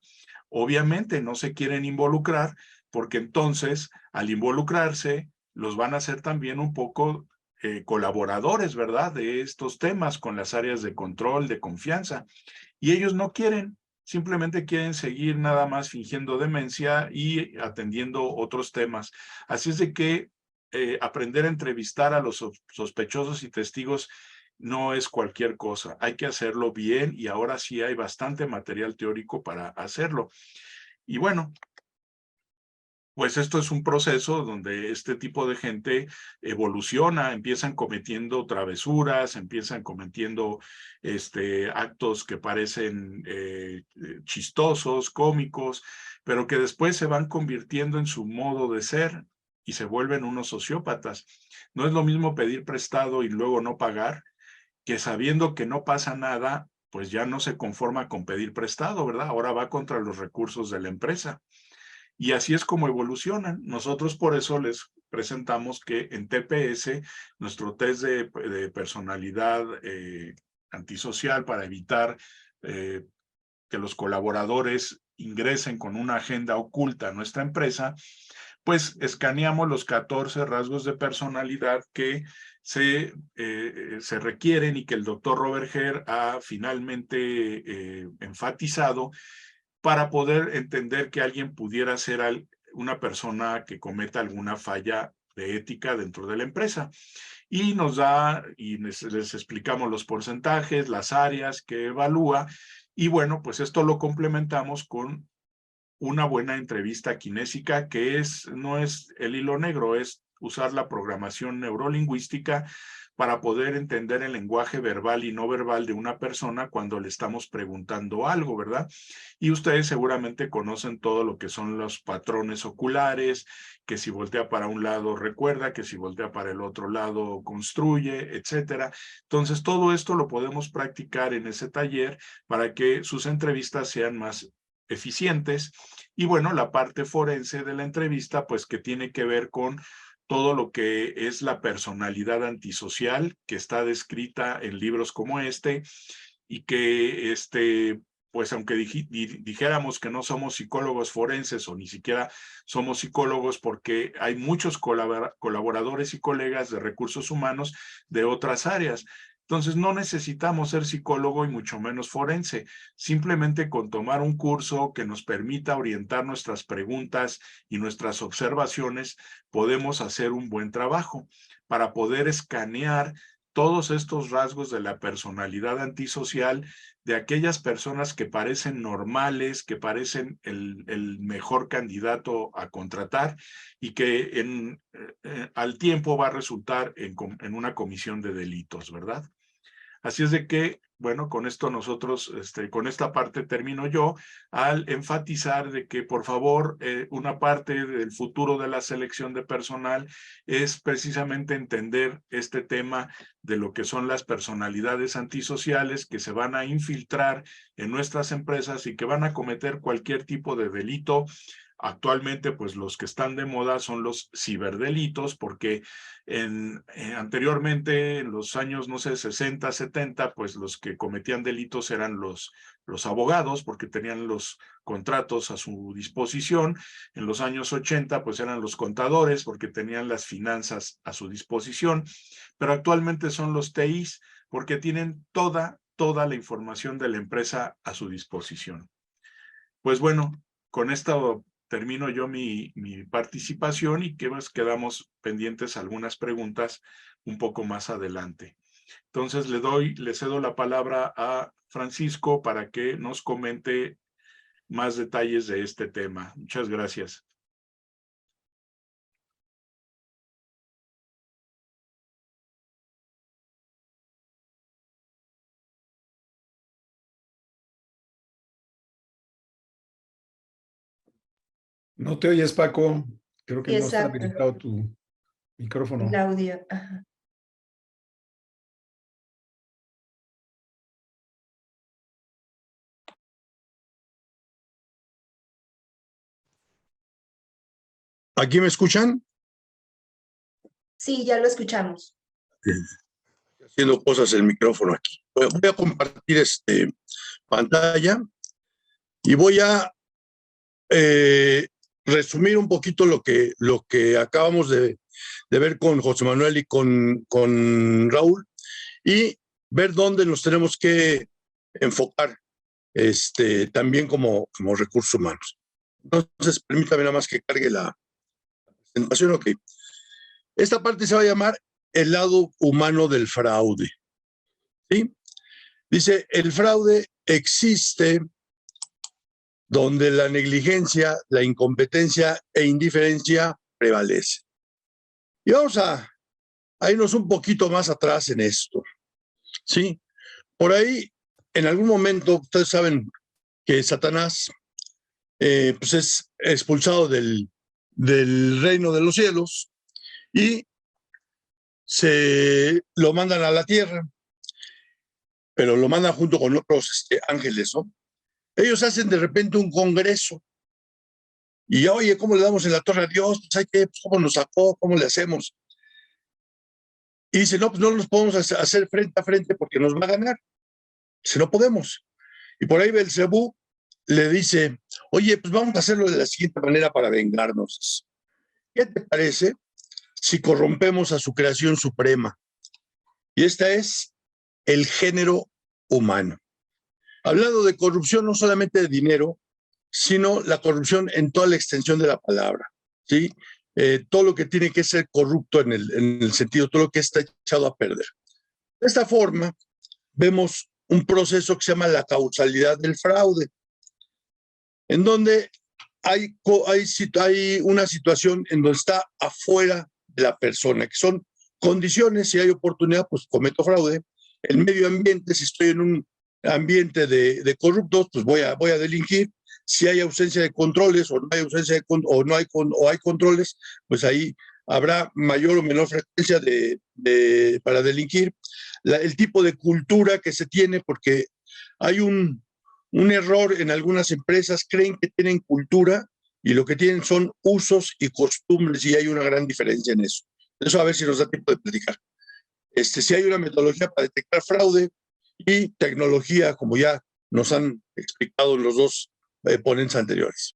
Obviamente no se quieren involucrar, porque entonces, al involucrarse, los van a hacer también un poco colaboradores, ¿verdad?, de estos temas con las áreas de control, de confianza. Y ellos no quieren, simplemente quieren seguir nada más fingiendo demencia y atendiendo otros temas. Así es de que aprender a entrevistar a los sospechosos y testigos no es cualquier cosa. Hay que hacerlo bien y ahora sí hay bastante material teórico para hacerlo. Y bueno, pues esto es un proceso donde este tipo de gente evoluciona, empiezan cometiendo travesuras, empiezan cometiendo actos que parecen chistosos, cómicos, pero que después se van convirtiendo en su modo de ser y se vuelven unos sociópatas. No es lo mismo pedir prestado y luego no pagar, que sabiendo que no pasa nada, pues ya no se conforma con pedir prestado, ¿verdad? Ahora va contra los recursos de la empresa. Y así es como evolucionan. Nosotros por eso les presentamos que en TPS, nuestro test de personalidad antisocial para evitar que los colaboradores ingresen con una agenda oculta a nuestra empresa, pues escaneamos los 14 rasgos de personalidad que se requieren y que el doctor Robert Herr ha finalmente enfatizado para poder entender que alguien pudiera ser una persona que cometa alguna falla de ética dentro de la empresa. Y nos da, y les explicamos los porcentajes, las áreas que evalúa, y bueno, pues esto lo complementamos con una buena entrevista kinésica, que no es el hilo negro, es usar la programación neurolingüística para poder entender el lenguaje verbal y no verbal de una persona cuando le estamos preguntando algo, ¿verdad? Y ustedes seguramente conocen todo lo que son los patrones oculares, que si voltea para un lado recuerda, que si voltea para el otro lado construye, etcétera. Entonces, todo esto lo podemos practicar en ese taller para que sus entrevistas sean más eficientes. Y bueno, la parte forense de la entrevista, pues que tiene que ver con todo lo que es la personalidad antisocial, que está descrita en libros como este, y que pues aunque dijéramos que no somos psicólogos forenses o ni siquiera somos psicólogos, porque hay muchos colaboradores y colegas de recursos humanos de otras áreas. Entonces no necesitamos ser psicólogo y mucho menos forense. Simplemente con tomar un curso que nos permita orientar nuestras preguntas y nuestras observaciones, podemos hacer un buen trabajo para poder escanear todos estos rasgos de la personalidad antisocial de aquellas personas que parecen normales, que parecen el mejor candidato a contratar y que al tiempo va a resultar en una comisión de delitos, ¿verdad? Así es de que, bueno, con esto nosotros, con esta parte termino yo, al enfatizar de que, por favor, una parte del futuro de la selección de personal es precisamente entender este tema de lo que son las personalidades antisociales que se van a infiltrar en nuestras empresas y que van a cometer cualquier tipo de delito. Actualmente, pues los que están de moda son los ciberdelitos, porque anteriormente, en los años, no sé, 60, 70, pues los que cometían delitos eran los abogados, porque tenían los contratos a su disposición. En los años 80, pues eran los contadores, porque tenían las finanzas a su disposición. Pero actualmente son los TIs, porque tienen toda la información de la empresa a su disposición. Pues bueno, con esto termino yo mi participación y quedamos pendientes algunas preguntas un poco más adelante. Entonces le cedo la palabra a Francisco para que nos comente más detalles de este tema. Muchas gracias. No te oyes, Paco. Creo que Sí, no está exacto. habilitado tu micrófono. El audio. Ajá. ¿Aquí me escuchan? Sí, ya lo escuchamos. Haciendo cosas el micrófono aquí. Voy a compartir pantalla y voy a resumir un poquito lo que acabamos de ver con José Manuel y con Raúl y ver dónde nos tenemos que enfocar también como recursos humanos. Entonces, permítame nada más que cargue la presentación. Ok. Esta parte se va a llamar el lado humano del fraude. ¿Sí? Dice, el fraude existe donde la negligencia, la incompetencia e indiferencia prevalece. Y vamos a irnos un poquito más atrás en esto. ¿Sí? Por ahí, en algún momento, ustedes saben que Satanás pues es expulsado del reino de los cielos y se lo mandan a la tierra, pero lo mandan junto con otros ángeles, ¿no? Ellos hacen de repente un congreso y, oye, ¿cómo le damos en la torre a Dios? ¿Sabes qué? ¿Cómo nos sacó? ¿Cómo le hacemos? Y dice, no, pues no nos podemos hacer frente a frente porque nos va a ganar. Si no podemos. Y por ahí Belcebú le dice, oye, pues vamos a hacerlo de la siguiente manera para vengarnos. ¿Qué te parece si corrompemos a su creación suprema? Y esta es el género humano. Hablando de corrupción, no solamente de dinero, sino la corrupción en toda la extensión de la palabra, ¿sí? Todo lo que tiene que ser corrupto en el sentido, todo lo que está echado a perder. De esta forma, vemos un proceso que se llama la causalidad del fraude, en donde hay una situación en donde está afuera de la persona, que son condiciones. Si hay oportunidad, pues cometo fraude. El medio ambiente, si estoy en un ambiente de corruptos, pues voy a delinquir. Si hay ausencia de controles o no hay ausencia o hay controles, pues ahí habrá mayor o menor frecuencia para delinquir. El tipo de cultura que se tiene, porque hay un error en algunas empresas, creen que tienen cultura y lo que tienen son usos y costumbres, y hay una gran diferencia en eso. Eso a ver si nos da tiempo de platicar. Si hay una metodología para detectar fraude y tecnología, como ya nos han explicado los dos ponentes anteriores.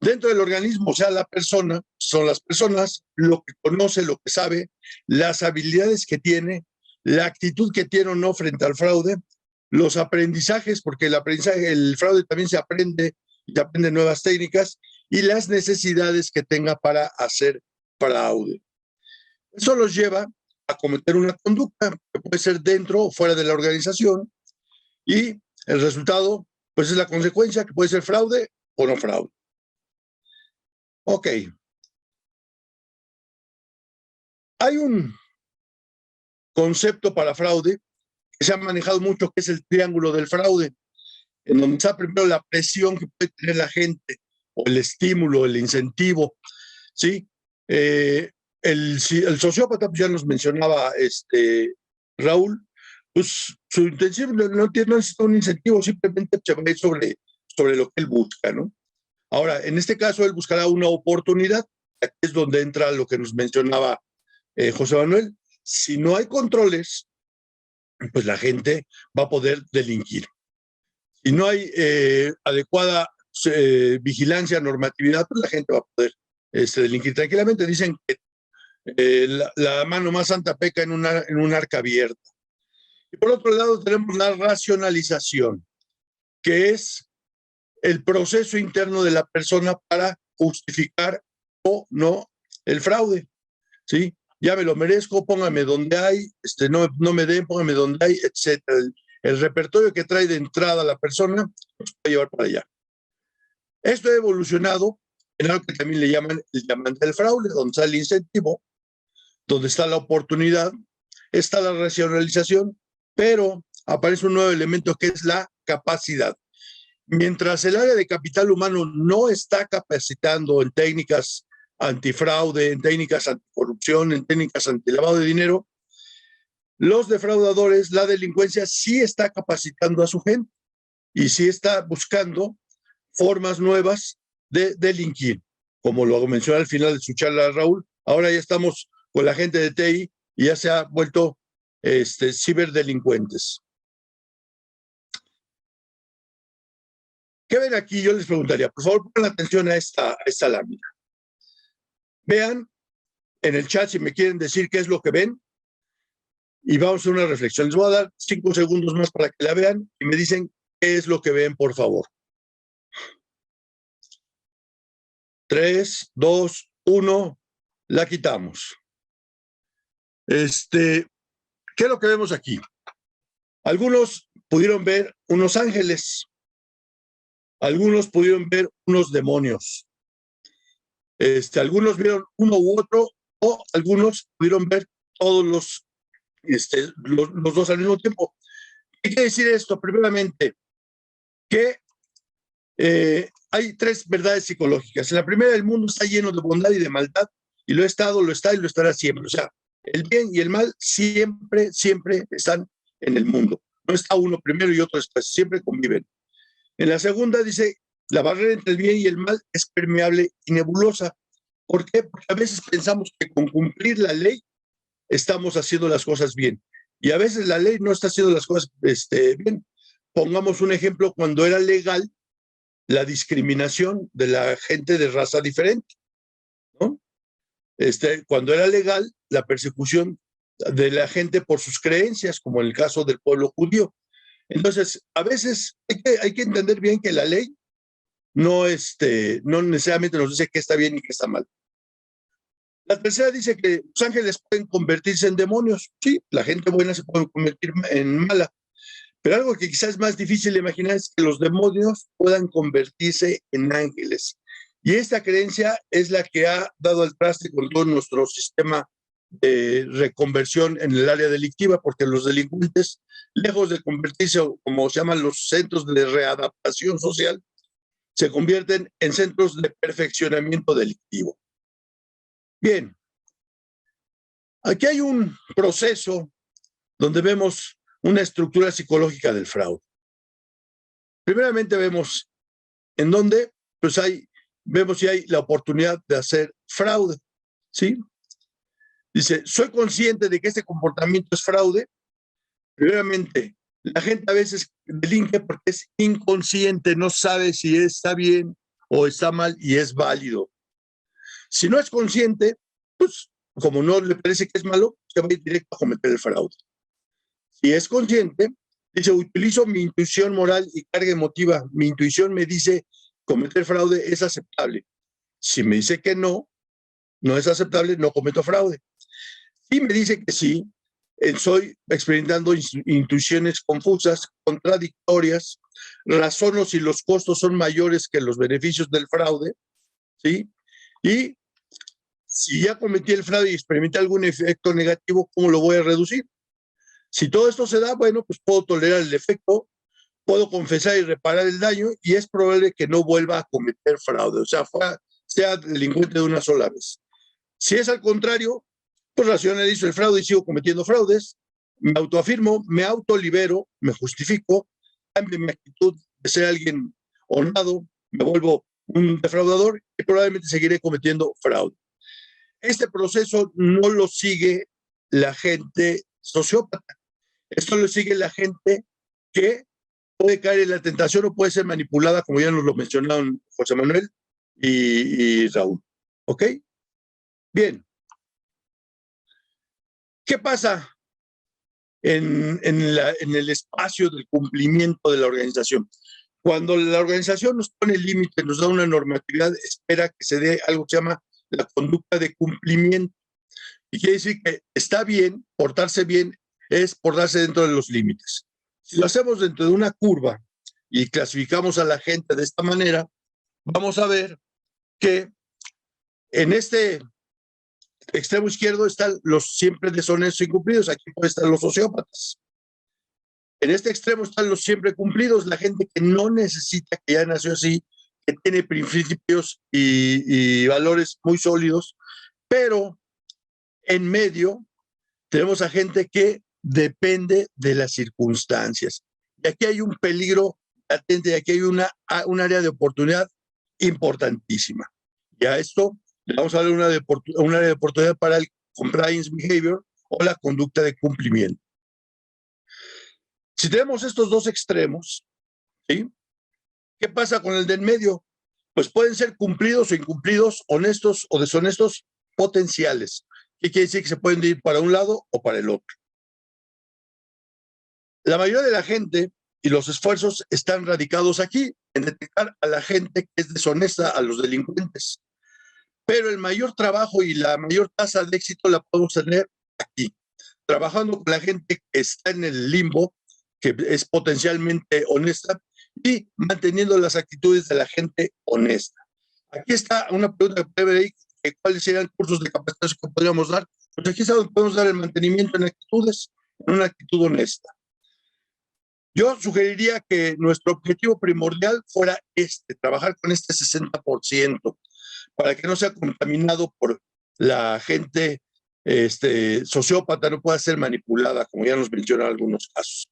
Dentro del organismo, o sea, la persona, son las personas, lo que conoce, lo que sabe, las habilidades que tiene, la actitud que tiene o no frente al fraude, los aprendizajes, porque el fraude también se aprende nuevas técnicas, y las necesidades que tenga para hacer fraude. Eso los lleva a cometer una conducta que puede ser dentro o fuera de la organización, y el resultado, pues es la consecuencia, que puede ser fraude o no fraude. Ok. Hay un concepto para fraude que se ha manejado mucho, que es el triángulo del fraude, en donde está primero la presión que puede tener la gente, o el estímulo, el incentivo, ¿sí? El sociópata, pues ya nos mencionaba Raúl, pues su intención no necesita un incentivo, simplemente se va a ir sobre lo que él busca, ¿no? Ahora, en este caso, él buscará una oportunidad, aquí es donde entra lo que nos mencionaba José Manuel. Si no hay controles, pues la gente va a poder delinquir. Si no hay adecuada vigilancia, normatividad, pues la gente va a poder delinquir tranquilamente. Dicen que la mano más santa peca en un arca abierta. Y por otro lado tenemos la racionalización, que es el proceso interno de la persona para justificar o no el fraude, ¿sí? Ya me lo merezco, póngame donde hay, no me den, póngame donde hay, etc. El repertorio que trae de entrada la persona nos puede llevar para allá. Esto ha evolucionado en algo que también le llaman el diamante del fraude, donde está el incentivo, donde está la oportunidad, está la racionalización, pero aparece un nuevo elemento que es la capacidad. Mientras el área de capital humano no está capacitando en técnicas antifraude, en técnicas anticorrupción, en técnicas antilavado de dinero, los defraudadores, la delincuencia sí está capacitando a su gente y sí está buscando formas nuevas de delinquir. Como lo mencionó al final de su charla Raúl, ahora ya estamos con la gente de TI y ya se ha vuelto ciberdelincuentes. ¿Qué ven aquí? Yo les preguntaría, por favor, pongan atención a esta lámina. Vean en el chat si me quieren decir qué es lo que ven y vamos a hacer una reflexión. Les voy a dar 5 segundos más para que la vean y me dicen qué es lo que ven, por favor. 3, 2, 1, la quitamos. ¿Qué es lo que vemos aquí? Algunos pudieron ver unos ángeles, algunos pudieron ver unos demonios, algunos vieron uno u otro, o algunos pudieron ver todos los dos al mismo tiempo. ¿Qué quiere decir esto? Primeramente, que hay 3 verdades psicológicas. En la primera, el mundo está lleno de bondad y de maldad, y lo ha estado, lo está y lo estará siempre. O sea, el bien y el mal siempre están en el mundo. No está uno primero y otro después, siempre conviven. En la segunda dice, la barrera entre el bien y el mal es permeable y nebulosa. ¿Por qué? Porque a veces pensamos que con cumplir la ley estamos haciendo las cosas bien. Y a veces la ley no está haciendo las cosas bien. Pongamos un ejemplo, cuando era legal la discriminación de la gente de raza diferente, ¿no? Cuando era legal la persecución de la gente por sus creencias, como en el caso del pueblo judío. Entonces, a veces hay que entender bien que la ley no necesariamente nos dice qué está bien y qué está mal. La tercera dice que los ángeles pueden convertirse en demonios. Sí, la gente buena se puede convertir en mala. Pero algo que quizás es más difícil de imaginar es que los demonios puedan convertirse en ángeles. Y esta creencia es la que ha dado al traste con todo nuestro sistema de reconversión en el área delictiva, porque los delincuentes, lejos de convertirse, como se llaman los centros de readaptación social, se convierten en centros de perfeccionamiento delictivo. Bien, aquí hay un proceso donde vemos una estructura psicológica del fraude. Primeramente vemos en donde vemos si hay la oportunidad de hacer fraude, ¿sí? Dice, soy consciente de que este comportamiento es fraude. Primeramente, la gente a veces delinque porque es inconsciente, no sabe si está bien o está mal y es válido. Si no es consciente, pues como no le parece que es malo, se va a ir directo a cometer el fraude. Si es consciente, dice, utilizo mi intuición moral y carga emotiva. Mi intuición me dice, cometer fraude es aceptable. Si me dice que no es aceptable, no cometo fraude. Si me dice que sí, estoy experimentando intuiciones confusas, contradictorias, razono si los costos son mayores que los beneficios del fraude, ¿sí? Y si ya cometí el fraude y experimenté algún efecto negativo, ¿cómo lo voy a reducir? Si todo esto se da, bueno, pues puedo tolerar el efecto, puedo confesar y reparar el daño y es probable que no vuelva a cometer fraude, o sea, sea delincuente de una sola vez. Si es al contrario, pues racionalizo el fraude y sigo cometiendo fraudes, me autoafirmo, me autolibero, me justifico, cambio mi actitud de ser alguien honrado, me vuelvo un defraudador y probablemente seguiré cometiendo fraude. Este proceso no lo sigue la gente sociópata. Esto lo sigue la gente que puede caer en la tentación o puede ser manipulada, como ya nos lo mencionaron José Manuel y Raúl. ¿Ok? Bien. ¿Qué pasa en el espacio del cumplimiento de la organización? Cuando la organización nos pone límites, nos da una normatividad, espera que se dé algo que se llama la conducta de cumplimiento. Y quiere decir que está bien, portarse bien es portarse dentro de los límites. Si lo hacemos dentro de una curva y clasificamos a la gente de esta manera, vamos a ver que en este extremo izquierdo están los siempre deshonestos e incumplidos, aquí pueden estar los sociópatas. En este extremo están los siempre cumplidos, la gente que no necesita, que ya nació así, que tiene principios y valores muy sólidos, pero en medio tenemos a gente que depende de las circunstancias. Y aquí hay un peligro latente, y aquí hay un área de oportunidad importantísima. Y a esto le vamos a dar un área de oportunidad para el compliance behavior o la conducta de cumplimiento. Si tenemos estos dos extremos, ¿sí? ¿Qué pasa con el de en medio? Pues pueden ser cumplidos o incumplidos, honestos o deshonestos, potenciales. ¿Qué quiere decir? Que se pueden ir para un lado o para el otro. La mayoría de la gente y los esfuerzos están radicados aquí, en detectar a la gente que es deshonesta, a los delincuentes. Pero el mayor trabajo y la mayor tasa de éxito la podemos tener aquí, trabajando con la gente que está en el limbo, que es potencialmente honesta, y manteniendo las actitudes de la gente honesta. Aquí está una pregunta breve, ¿cuáles serían cursos de capacitación que podríamos dar? Pues aquí es donde podemos dar el mantenimiento en actitudes, en una actitud honesta. Yo sugeriría que nuestro objetivo primordial fuera trabajar con este 60%, para que no sea contaminado por la gente sociópata, no pueda ser manipulada, como ya nos mencionan algunos casos.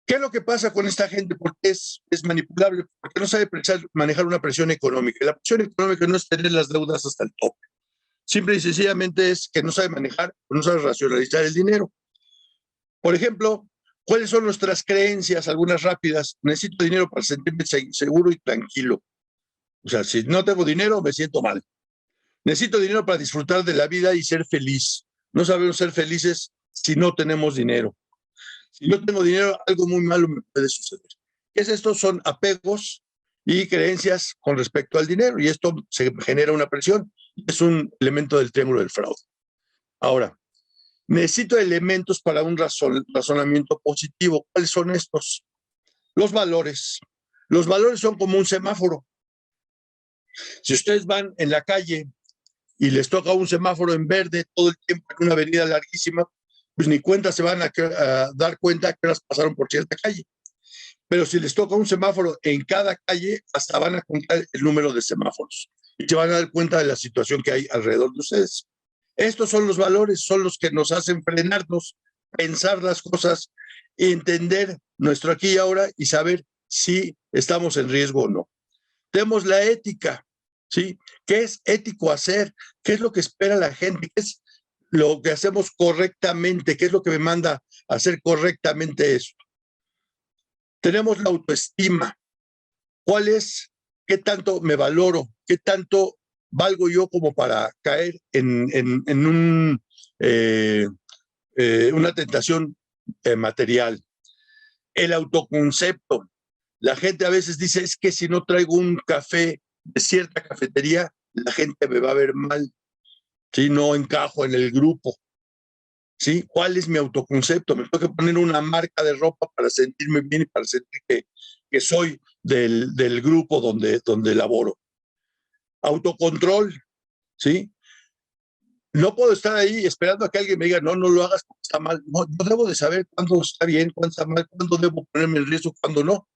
¿Qué es lo que pasa con esta gente? Porque es manipulable, porque no sabe manejar una presión económica. Y la presión económica no es tener las deudas hasta el tope. Simple y sencillamente es que no sabe manejar, no sabe racionalizar el dinero. Por ejemplo, ¿cuáles son nuestras creencias? Algunas rápidas. Necesito dinero para sentirme seguro y tranquilo. O sea, si no tengo dinero, me siento mal. Necesito dinero para disfrutar de la vida y ser feliz. No sabemos ser felices si no tenemos dinero. Si no tengo dinero, algo muy malo me puede suceder. ¿Qué es esto? Son apegos y creencias con respecto al dinero, y esto se genera una presión. Es un elemento del triángulo del fraude. Ahora, necesito elementos para un razonamiento positivo. ¿Cuáles son estos? Los valores. Los valores son como un semáforo. Si ustedes van en la calle y les toca un semáforo en verde todo el tiempo en una avenida larguísima, pues ni cuenta se van a dar cuenta que horas pasaron por cierta calle. Pero si les toca un semáforo en cada calle, hasta van a contar el número de semáforos y se van a dar cuenta de la situación que hay alrededor de ustedes. Estos son los valores, son los que nos hacen frenarnos, pensar las cosas, entender nuestro aquí y ahora y saber si estamos en riesgo o no. Tenemos la ética, ¿sí? ¿Qué es ético hacer? ¿Qué es lo que espera la gente? ¿Qué es lo que hacemos correctamente? ¿Qué es lo que me manda a hacer correctamente eso? Tenemos la autoestima. ¿Cuál es? ¿Qué tanto me valoro? ¿Qué tanto valgo yo como para caer en una tentación material? El autoconcepto. La gente a veces dice, es que si no traigo un café de cierta cafetería, la gente me va a ver mal. ¿Sí? No encajo en el grupo. ¿Sí? ¿Cuál es mi autoconcepto? Me tengo que poner una marca de ropa para sentirme bien y para sentir que soy del grupo donde laboro. Autocontrol, ¿sí? No puedo estar ahí esperando a que alguien me diga, no lo hagas porque está mal. No, yo debo de saber cuándo está bien, cuándo está mal, cuándo debo ponerme en riesgo, cuándo no.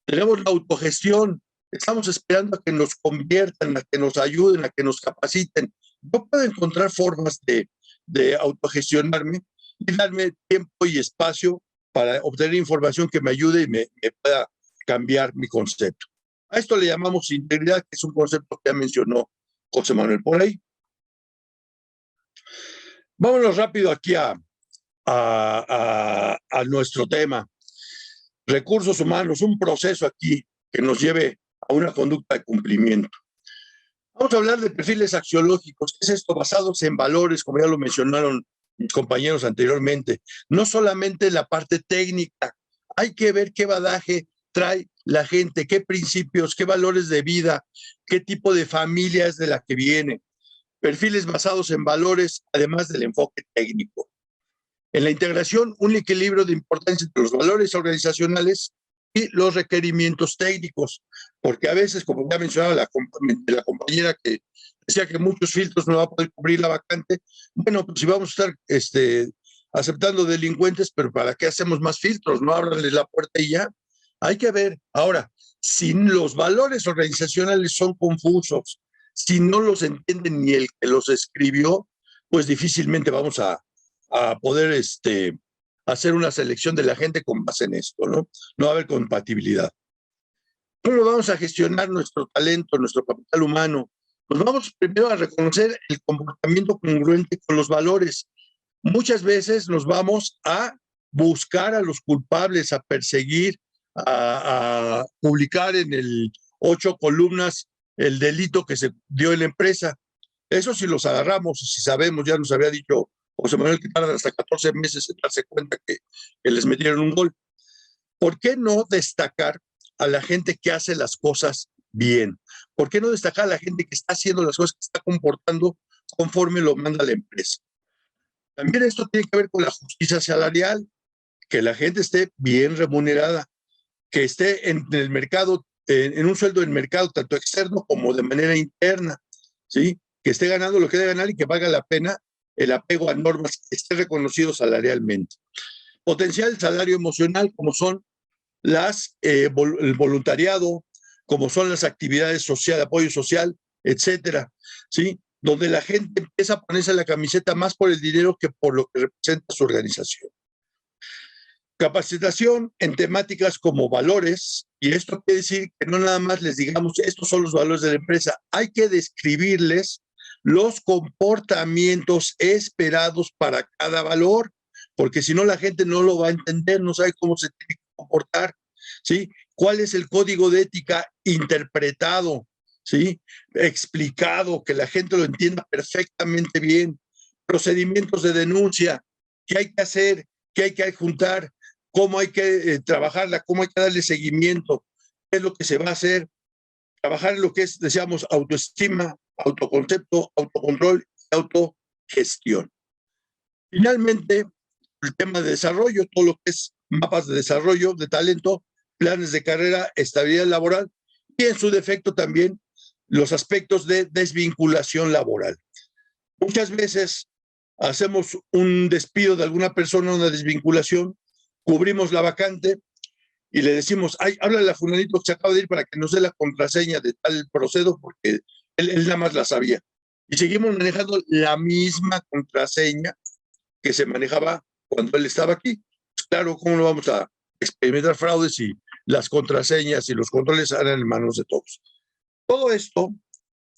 Tenemos la autogestión. Estamos esperando a que nos conviertan, a que nos ayuden, a que nos capaciten. Yo puedo encontrar formas de autogestionarme y darme tiempo y espacio para obtener información que me ayude y me pueda cambiar mi concepto. A esto le llamamos integridad, que es un concepto que ya mencionó José Manuel por ahí. Vámonos rápido aquí a nuestro tema. Recursos humanos, un proceso aquí que nos lleve a una conducta de cumplimiento. Vamos a hablar de perfiles axiológicos. ¿Qué es esto? Basados en valores, como ya lo mencionaron mis compañeros anteriormente. No solamente la parte técnica, hay que ver qué bagaje trae la gente, qué principios, qué valores de vida, qué tipo de familia es de la que viene. Perfiles basados en valores, además del enfoque técnico. En la integración, un equilibrio de importancia entre los valores organizacionales y los requerimientos técnicos, porque a veces, como ya mencionaba la compañera que decía que muchos filtros no va a poder cubrir la vacante, bueno, pues si vamos a estar aceptando delincuentes, pero ¿para qué hacemos más filtros? No ábranles la puerta y ya. Hay que ver. Ahora, si los valores organizacionales son confusos, si no los entienden ni el que los escribió, pues difícilmente vamos a poder hacer una selección de la gente con base en esto, ¿no? No va a haber compatibilidad. ¿Cómo vamos a gestionar nuestro talento, nuestro capital humano? Pues vamos primero a reconocer el comportamiento congruente con los valores. Muchas veces nos vamos a buscar a los culpables, a perseguir, a publicar en el 8 columnas el delito que se dio en la empresa. Eso si los agarramos, si sabemos, ya nos había dicho José Manuel que tardan hasta 14 meses en darse cuenta que les metieron un gol. ¿Por qué no destacar a la gente que hace las cosas bien? ¿Por qué no destacar a la gente que está haciendo las cosas, que está comportando conforme lo manda la empresa? También esto tiene que ver con la justicia salarial, que la gente esté bien remunerada, que esté en el mercado, en un sueldo del mercado, tanto externo como de manera interna, ¿sí? Que esté ganando lo que debe ganar y que valga la pena el apego a normas, que esté reconocido salarialmente. Potencial salario emocional, como son el voluntariado, como son las actividades sociales, apoyo social, etcétera, ¿sí? Donde la gente empieza a ponerse la camiseta más por el dinero que por lo que representa su organización. Capacitación en temáticas como valores, y esto quiere decir que no nada más les digamos estos son los valores de la empresa, hay que describirles los comportamientos esperados para cada valor, porque si no la gente no lo va a entender, no sabe cómo se tiene que comportar, ¿sí? ¿Cuál es el código de ética interpretado, ¿sí? Explicado, que la gente lo entienda perfectamente bien? Procedimientos de denuncia, qué hay que hacer, qué hay que adjuntar, cómo hay que trabajarla, cómo hay que darle seguimiento, qué es lo que se va a hacer, trabajar en lo que es, decíamos, autoestima, autoconcepto, autocontrol y autogestión. Finalmente, el tema de desarrollo, todo lo que es mapas de desarrollo de talento, planes de carrera, estabilidad laboral y en su defecto también los aspectos de desvinculación laboral. Muchas veces hacemos un despido de alguna persona, una desvinculación, cubrimos la vacante y le decimos, ay, háblale a fulanito que se acaba de ir para que nos dé la contraseña de tal proceso, porque él nada más la sabía. Y seguimos manejando la misma contraseña que se manejaba cuando él estaba aquí. Pues claro, ¿cómo no vamos a experimentar fraudes si las contraseñas y los controles eran en manos de todos? Todo esto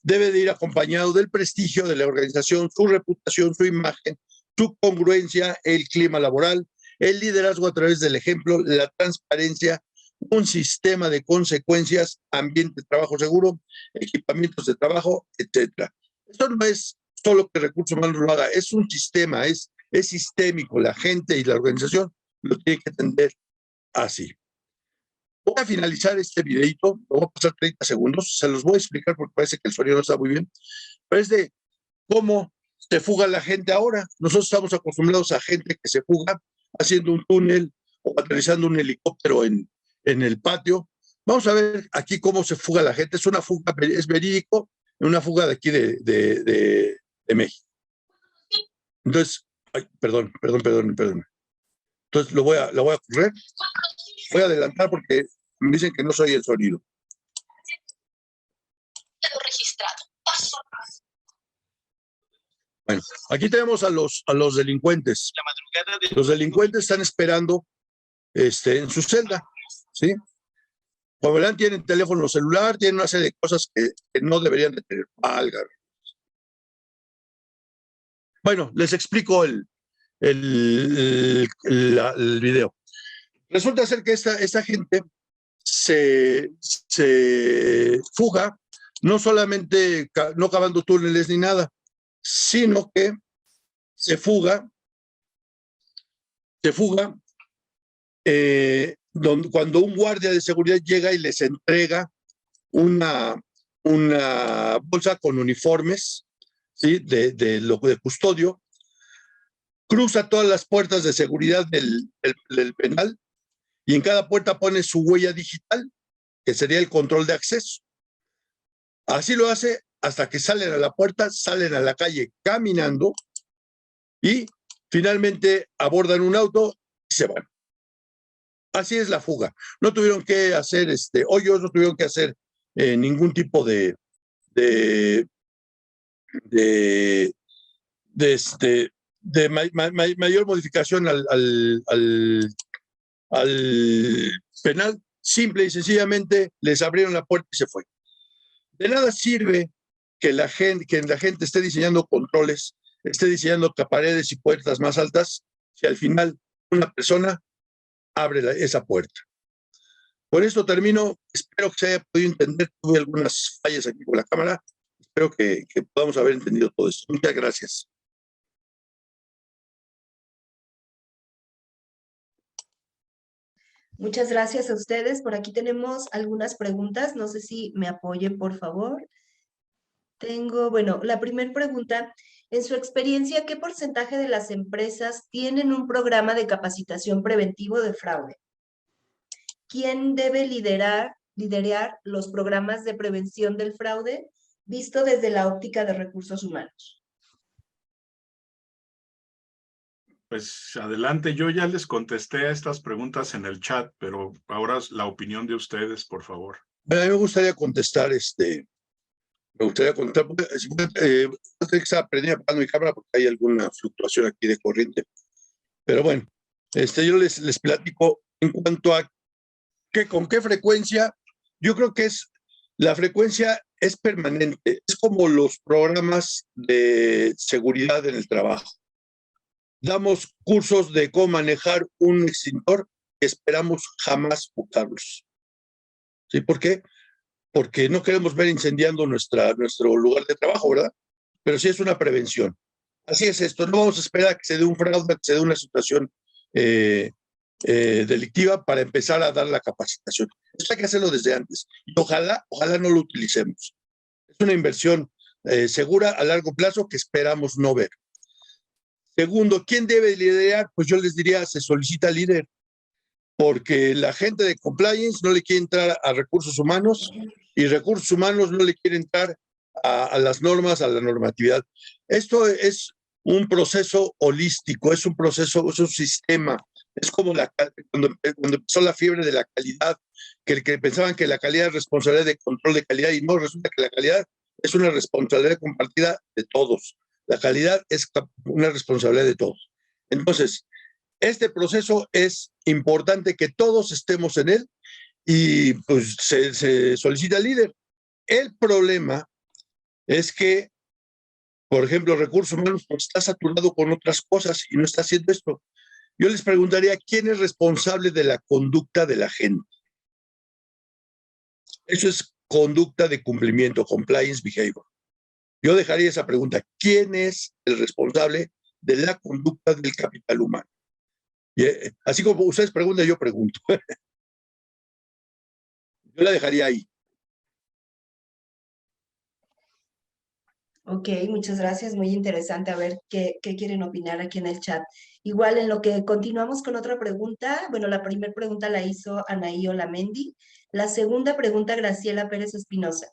debe de ir acompañado del prestigio de la organización, su reputación, su imagen, su congruencia, el clima laboral, el liderazgo a través del ejemplo, la transparencia, un sistema de consecuencias, ambiente de trabajo seguro, equipamientos de trabajo, etc. Esto no es solo que Recursos Humanos lo haga, es un sistema, es sistémico. La gente y la organización lo tienen que entender así. Voy a finalizar este videito, lo voy a pasar 30 segundos, se los voy a explicar porque parece que el sonido no está muy bien, pero es de cómo se fuga la gente ahora. Nosotros estamos acostumbrados a gente que se fuga haciendo un túnel o aterrizando un helicóptero en el patio. Vamos a ver aquí cómo se fuga la gente. Es una fuga, es verídico, una fuga de aquí de México. Entonces, Ay, perdón. Entonces la voy a correr. Voy a adelantar porque me dicen que no soy el sonido. Bueno, aquí tenemos a los delincuentes. Los delincuentes están esperando en su celda, ¿sí? Como verán, tienen teléfono celular, tienen una serie de cosas que no deberían de tener. Válgame. Bueno, les explico el video. Resulta ser que esta gente se fuga, no solamente no cavando túneles ni nada, sino que se fuga cuando un guardia de seguridad llega y les entrega una bolsa con uniformes, ¿sí? de custodio, cruza todas las puertas de seguridad del penal y en cada puerta pone su huella digital, que sería el control de acceso. Así lo hace hasta que salen a la puerta, salen a la calle caminando y finalmente abordan un auto y se van. Así es la fuga. No tuvieron que hacer hoyos, no tuvieron que hacer ningún tipo de mayor modificación al penal. Simple y sencillamente les abrieron la puerta y se fue. De nada sirve que la gente esté diseñando controles, esté diseñando paredes y puertas más altas, si al final una persona abre esa puerta. Por esto termino. Espero que se haya podido entender. Tuve algunas fallas aquí con la cámara. Espero que podamos haber entendido todo esto. Muchas gracias. Muchas gracias a ustedes. Por aquí tenemos algunas preguntas. No sé si me apoyen, por favor. Bueno, la primera pregunta. En su experiencia, ¿qué porcentaje de las empresas tienen un programa de capacitación preventivo de fraude? ¿Quién debe liderar los programas de prevención del fraude visto desde la óptica de recursos humanos? Pues adelante, yo ya les contesté a estas preguntas en el chat, pero ahora la opinión de ustedes, por favor. Bueno, a mí me gustaría contestar, porque estaba prendida apagando mi cámara porque hay alguna fluctuación aquí de corriente. Pero bueno, yo les platico en cuanto a con qué frecuencia. Yo creo que la frecuencia es permanente, es como los programas de seguridad en el trabajo. Damos cursos de cómo manejar un extintor que esperamos jamás usarlos. ¿Sí? ¿Por qué? Porque no queremos ver incendiando nuestro lugar de trabajo, ¿verdad? Pero sí es una prevención. Así es esto, no vamos a esperar a que se dé un fraude, a que se dé una situación delictiva para empezar a dar la capacitación. Esto hay que hacerlo desde antes. Y ojalá no lo utilicemos. Es una inversión segura a largo plazo que esperamos no ver. Segundo, ¿quién debe liderar? Pues yo les diría, se solicita líder, porque la gente de compliance no le quiere entrar a recursos humanos y recursos humanos no le quiere entrar a las normas, a la normatividad. Esto es un proceso holístico, es un sistema. Es como cuando empezó la fiebre de la calidad, que pensaban que la calidad es responsabilidad de control de calidad, y no, resulta que la calidad es una responsabilidad compartida de todos. La calidad es una responsabilidad de todos. Entonces, este proceso es importante que todos estemos en él y pues se solicita líder. El problema es que, por ejemplo, recursos humanos pues, está saturado con otras cosas y no está haciendo esto. Yo les preguntaría, ¿quién es responsable de la conducta de la gente? Eso es conducta de cumplimiento, compliance behavior. Yo dejaría esa pregunta. ¿Quién es el responsable de la conducta del capital humano? Y, así como ustedes preguntan, yo pregunto. Yo la dejaría ahí. Ok, muchas gracias, muy interesante. A ver qué quieren opinar aquí en el chat. Igual en lo que continuamos con otra pregunta, bueno, la primera pregunta la hizo Anaí Olamendi, la segunda pregunta Graciela Pérez Espinosa.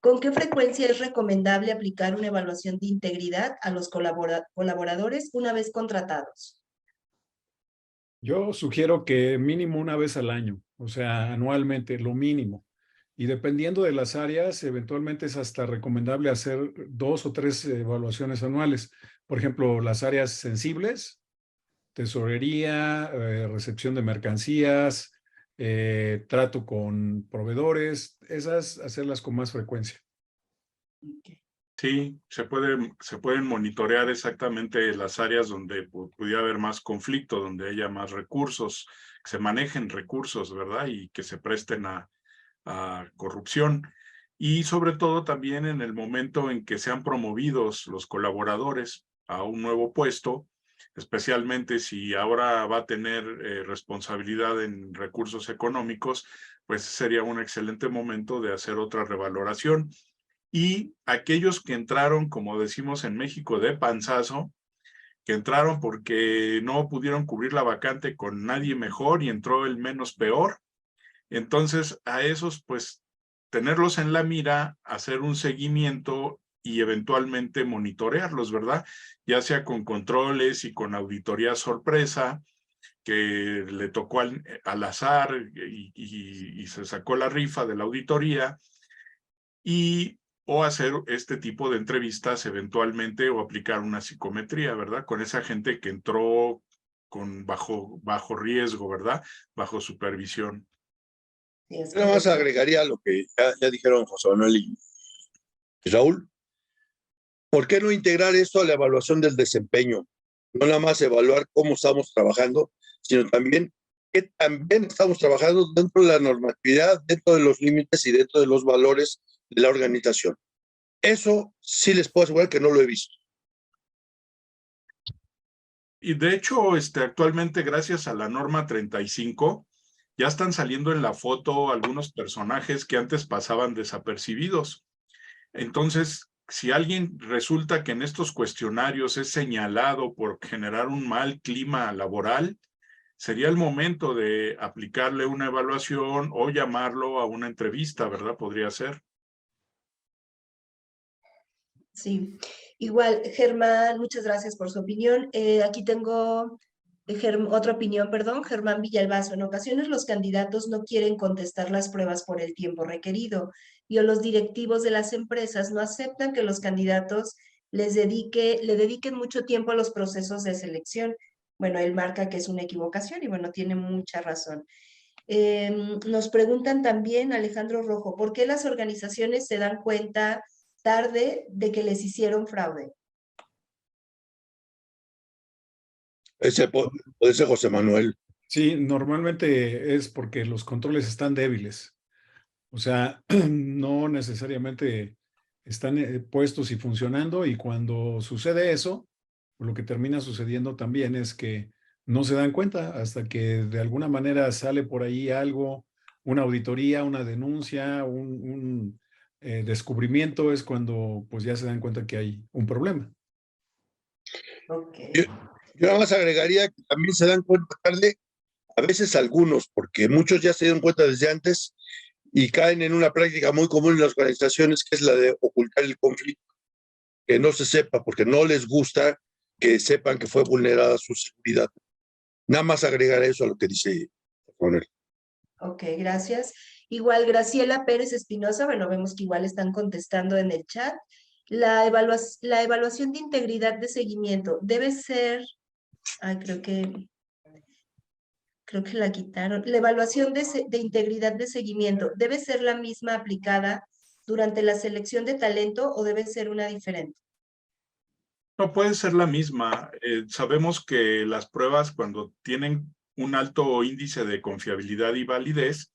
¿Con qué frecuencia es recomendable aplicar una evaluación de integridad a los colaboradores una vez contratados? Yo sugiero que mínimo una vez al año, o sea, anualmente, lo mínimo. Y dependiendo de las áreas, eventualmente es hasta recomendable hacer 2 o 3 evaluaciones anuales. Por ejemplo, las áreas sensibles, tesorería, recepción de mercancías, trato con proveedores, esas hacerlas con más frecuencia. Sí, se pueden monitorear exactamente las áreas donde pudiera haber más conflicto, donde haya más recursos, que se manejen recursos, ¿verdad? Y que se presten a corrupción. Y sobre todo también en el momento en que sean promovidos los colaboradores a un nuevo puesto, especialmente si ahora va a tener responsabilidad en recursos económicos, pues sería un excelente momento de hacer otra revaloración. Y aquellos que entraron, como decimos en México, de panzazo, que entraron porque no pudieron cubrir la vacante con nadie mejor y entró el menos peor. Entonces, a esos, pues, tenerlos en la mira, hacer un seguimiento y eventualmente monitorearlos, ¿verdad? Ya sea con controles y con auditoría sorpresa, que le tocó al azar y se sacó la rifa de la auditoría, o hacer este tipo de entrevistas eventualmente o aplicar una psicometría, ¿verdad? Con esa gente que entró bajo riesgo, ¿verdad? Bajo supervisión. Sí, es Nada más correcto. agregaría lo que ya dijeron José Manuel y Raúl. ¿Por qué no integrar esto a la evaluación del desempeño? No nada más evaluar cómo estamos trabajando, sino también que también estamos trabajando dentro de la normatividad, dentro de los límites y dentro de los valores de la organización. Eso sí les puedo asegurar que no lo he visto. Y de hecho, actualmente, gracias a la norma 35, ya están saliendo en la foto algunos personajes que antes pasaban desapercibidos. Entonces, si alguien resulta que en estos cuestionarios es señalado por generar un mal clima laboral, sería el momento de aplicarle una evaluación o llamarlo a una entrevista, ¿verdad? Podría ser. Sí, igual, Germán, muchas gracias por su opinión. Aquí tengo otra opinión, perdón, Germán Villalbazo. En ocasiones los candidatos no quieren contestar las pruebas por el tiempo requerido y o los directivos de las empresas no aceptan que los candidatos le dediquen mucho tiempo a los procesos de selección. Bueno, él marca que es una equivocación y bueno, tiene mucha razón. Nos preguntan también, Alejandro Rojo, ¿por qué las organizaciones se dan cuenta tarde de que les hicieron fraude? Ese puede ser José Manuel. Sí, normalmente es porque los controles están débiles. O sea, no necesariamente están puestos y funcionando, y cuando sucede eso, lo que termina sucediendo también es que no se dan cuenta hasta que de alguna manera sale por ahí algo, una auditoría, una denuncia, un descubrimiento, es cuando pues ya se dan cuenta que hay un problema. Ok. Yo nada más agregaría que también se dan cuenta tarde, a veces algunos, porque muchos ya se dieron cuenta desde antes y caen en una práctica muy común en las organizaciones, que es la de ocultar el conflicto, que no se sepa, porque no les gusta que sepan que fue vulnerada su seguridad. Nada más agregar eso a lo que dice Manuel. Ok, gracias. Igual Graciela Pérez Espinosa, bueno, vemos que igual están contestando en el chat. La evaluación de integridad de seguimiento debe ser, ay, creo que la quitaron. La evaluación de integridad de seguimiento debe ser la misma aplicada durante la selección de talento o debe ser una diferente. No puede ser la misma. Sabemos que las pruebas, cuando tienen un alto índice de confiabilidad y validez,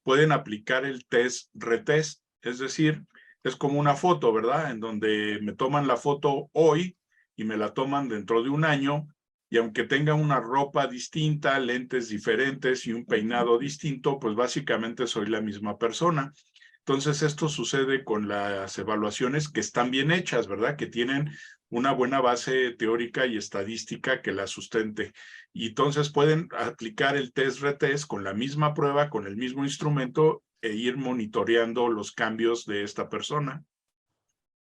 pueden aplicar el test-retest. Es decir, es como una foto, ¿verdad? En donde me toman la foto hoy y me la toman dentro de un año, y aunque tenga una ropa distinta, lentes diferentes y un peinado distinto, pues básicamente soy la misma persona. Entonces, esto sucede con las evaluaciones que están bien hechas, ¿verdad? Que tienen una buena base teórica y estadística que la sustente. Y entonces pueden aplicar el test-retest con la misma prueba, con el mismo instrumento, e ir monitoreando los cambios de esta persona.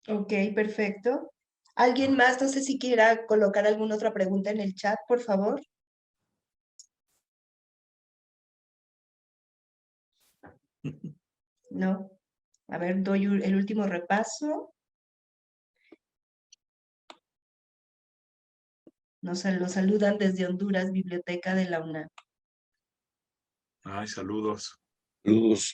Ok, perfecto. ¿Alguien más? No sé si quiera colocar alguna otra pregunta en el chat, por favor. No. A ver, doy el último repaso. Nos saludan desde Honduras, Biblioteca de la UNAM. Ay, saludos. Saludos.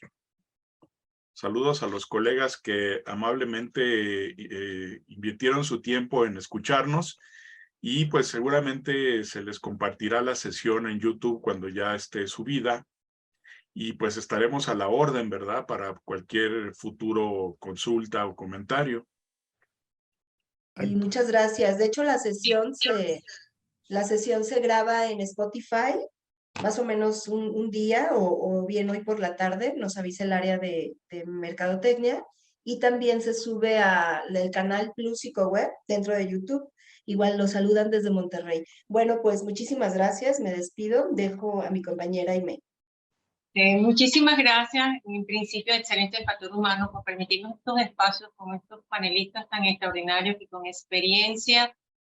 Saludos a los colegas que amablemente invirtieron su tiempo en escucharnos y pues seguramente se les compartirá la sesión en YouTube cuando ya esté subida y pues estaremos a la orden, ¿verdad? Para cualquier futuro consulta o comentario. Y muchas gracias. De hecho, la sesión se graba en Spotify, más o menos un día o bien hoy por la tarde, nos avisa el área de mercadotecnia, y también se sube al canal Plus Psicoweb dentro de YouTube. Igual los saludan desde Monterrey. Bueno, pues muchísimas gracias, me despido, dejo a mi compañera Aimee. Muchísimas gracias, en principio, excelente factor humano, por permitirnos estos espacios con estos panelistas tan extraordinarios que con experiencia,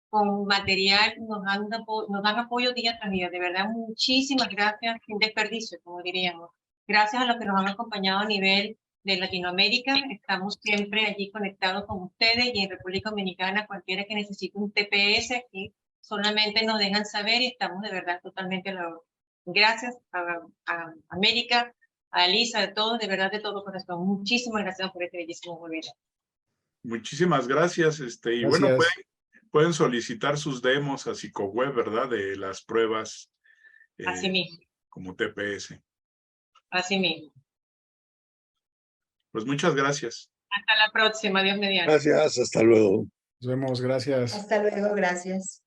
con material, nos dan apoyo día tras día. De verdad, muchísimas gracias, sin desperdicio, como diríamos. Gracias a los que nos han acompañado a nivel de Latinoamérica. Estamos siempre allí conectados con ustedes, y en República Dominicana, cualquiera que necesite un TPS, aquí solamente nos dejan saber y estamos de verdad totalmente a la orden. Gracias a América, a Elisa, de todos, de verdad, de todo corazón. Muchísimas gracias por este bellísimo webinar. Muchísimas gracias. Y Gracias. bueno, pueden solicitar sus demos a Psicoweb, ¿verdad? De las pruebas Así mismo, como TPS. así mismo. Pues muchas gracias. Hasta la próxima, Dios mediante. Gracias, hasta luego. Nos vemos, gracias. Hasta luego, gracias.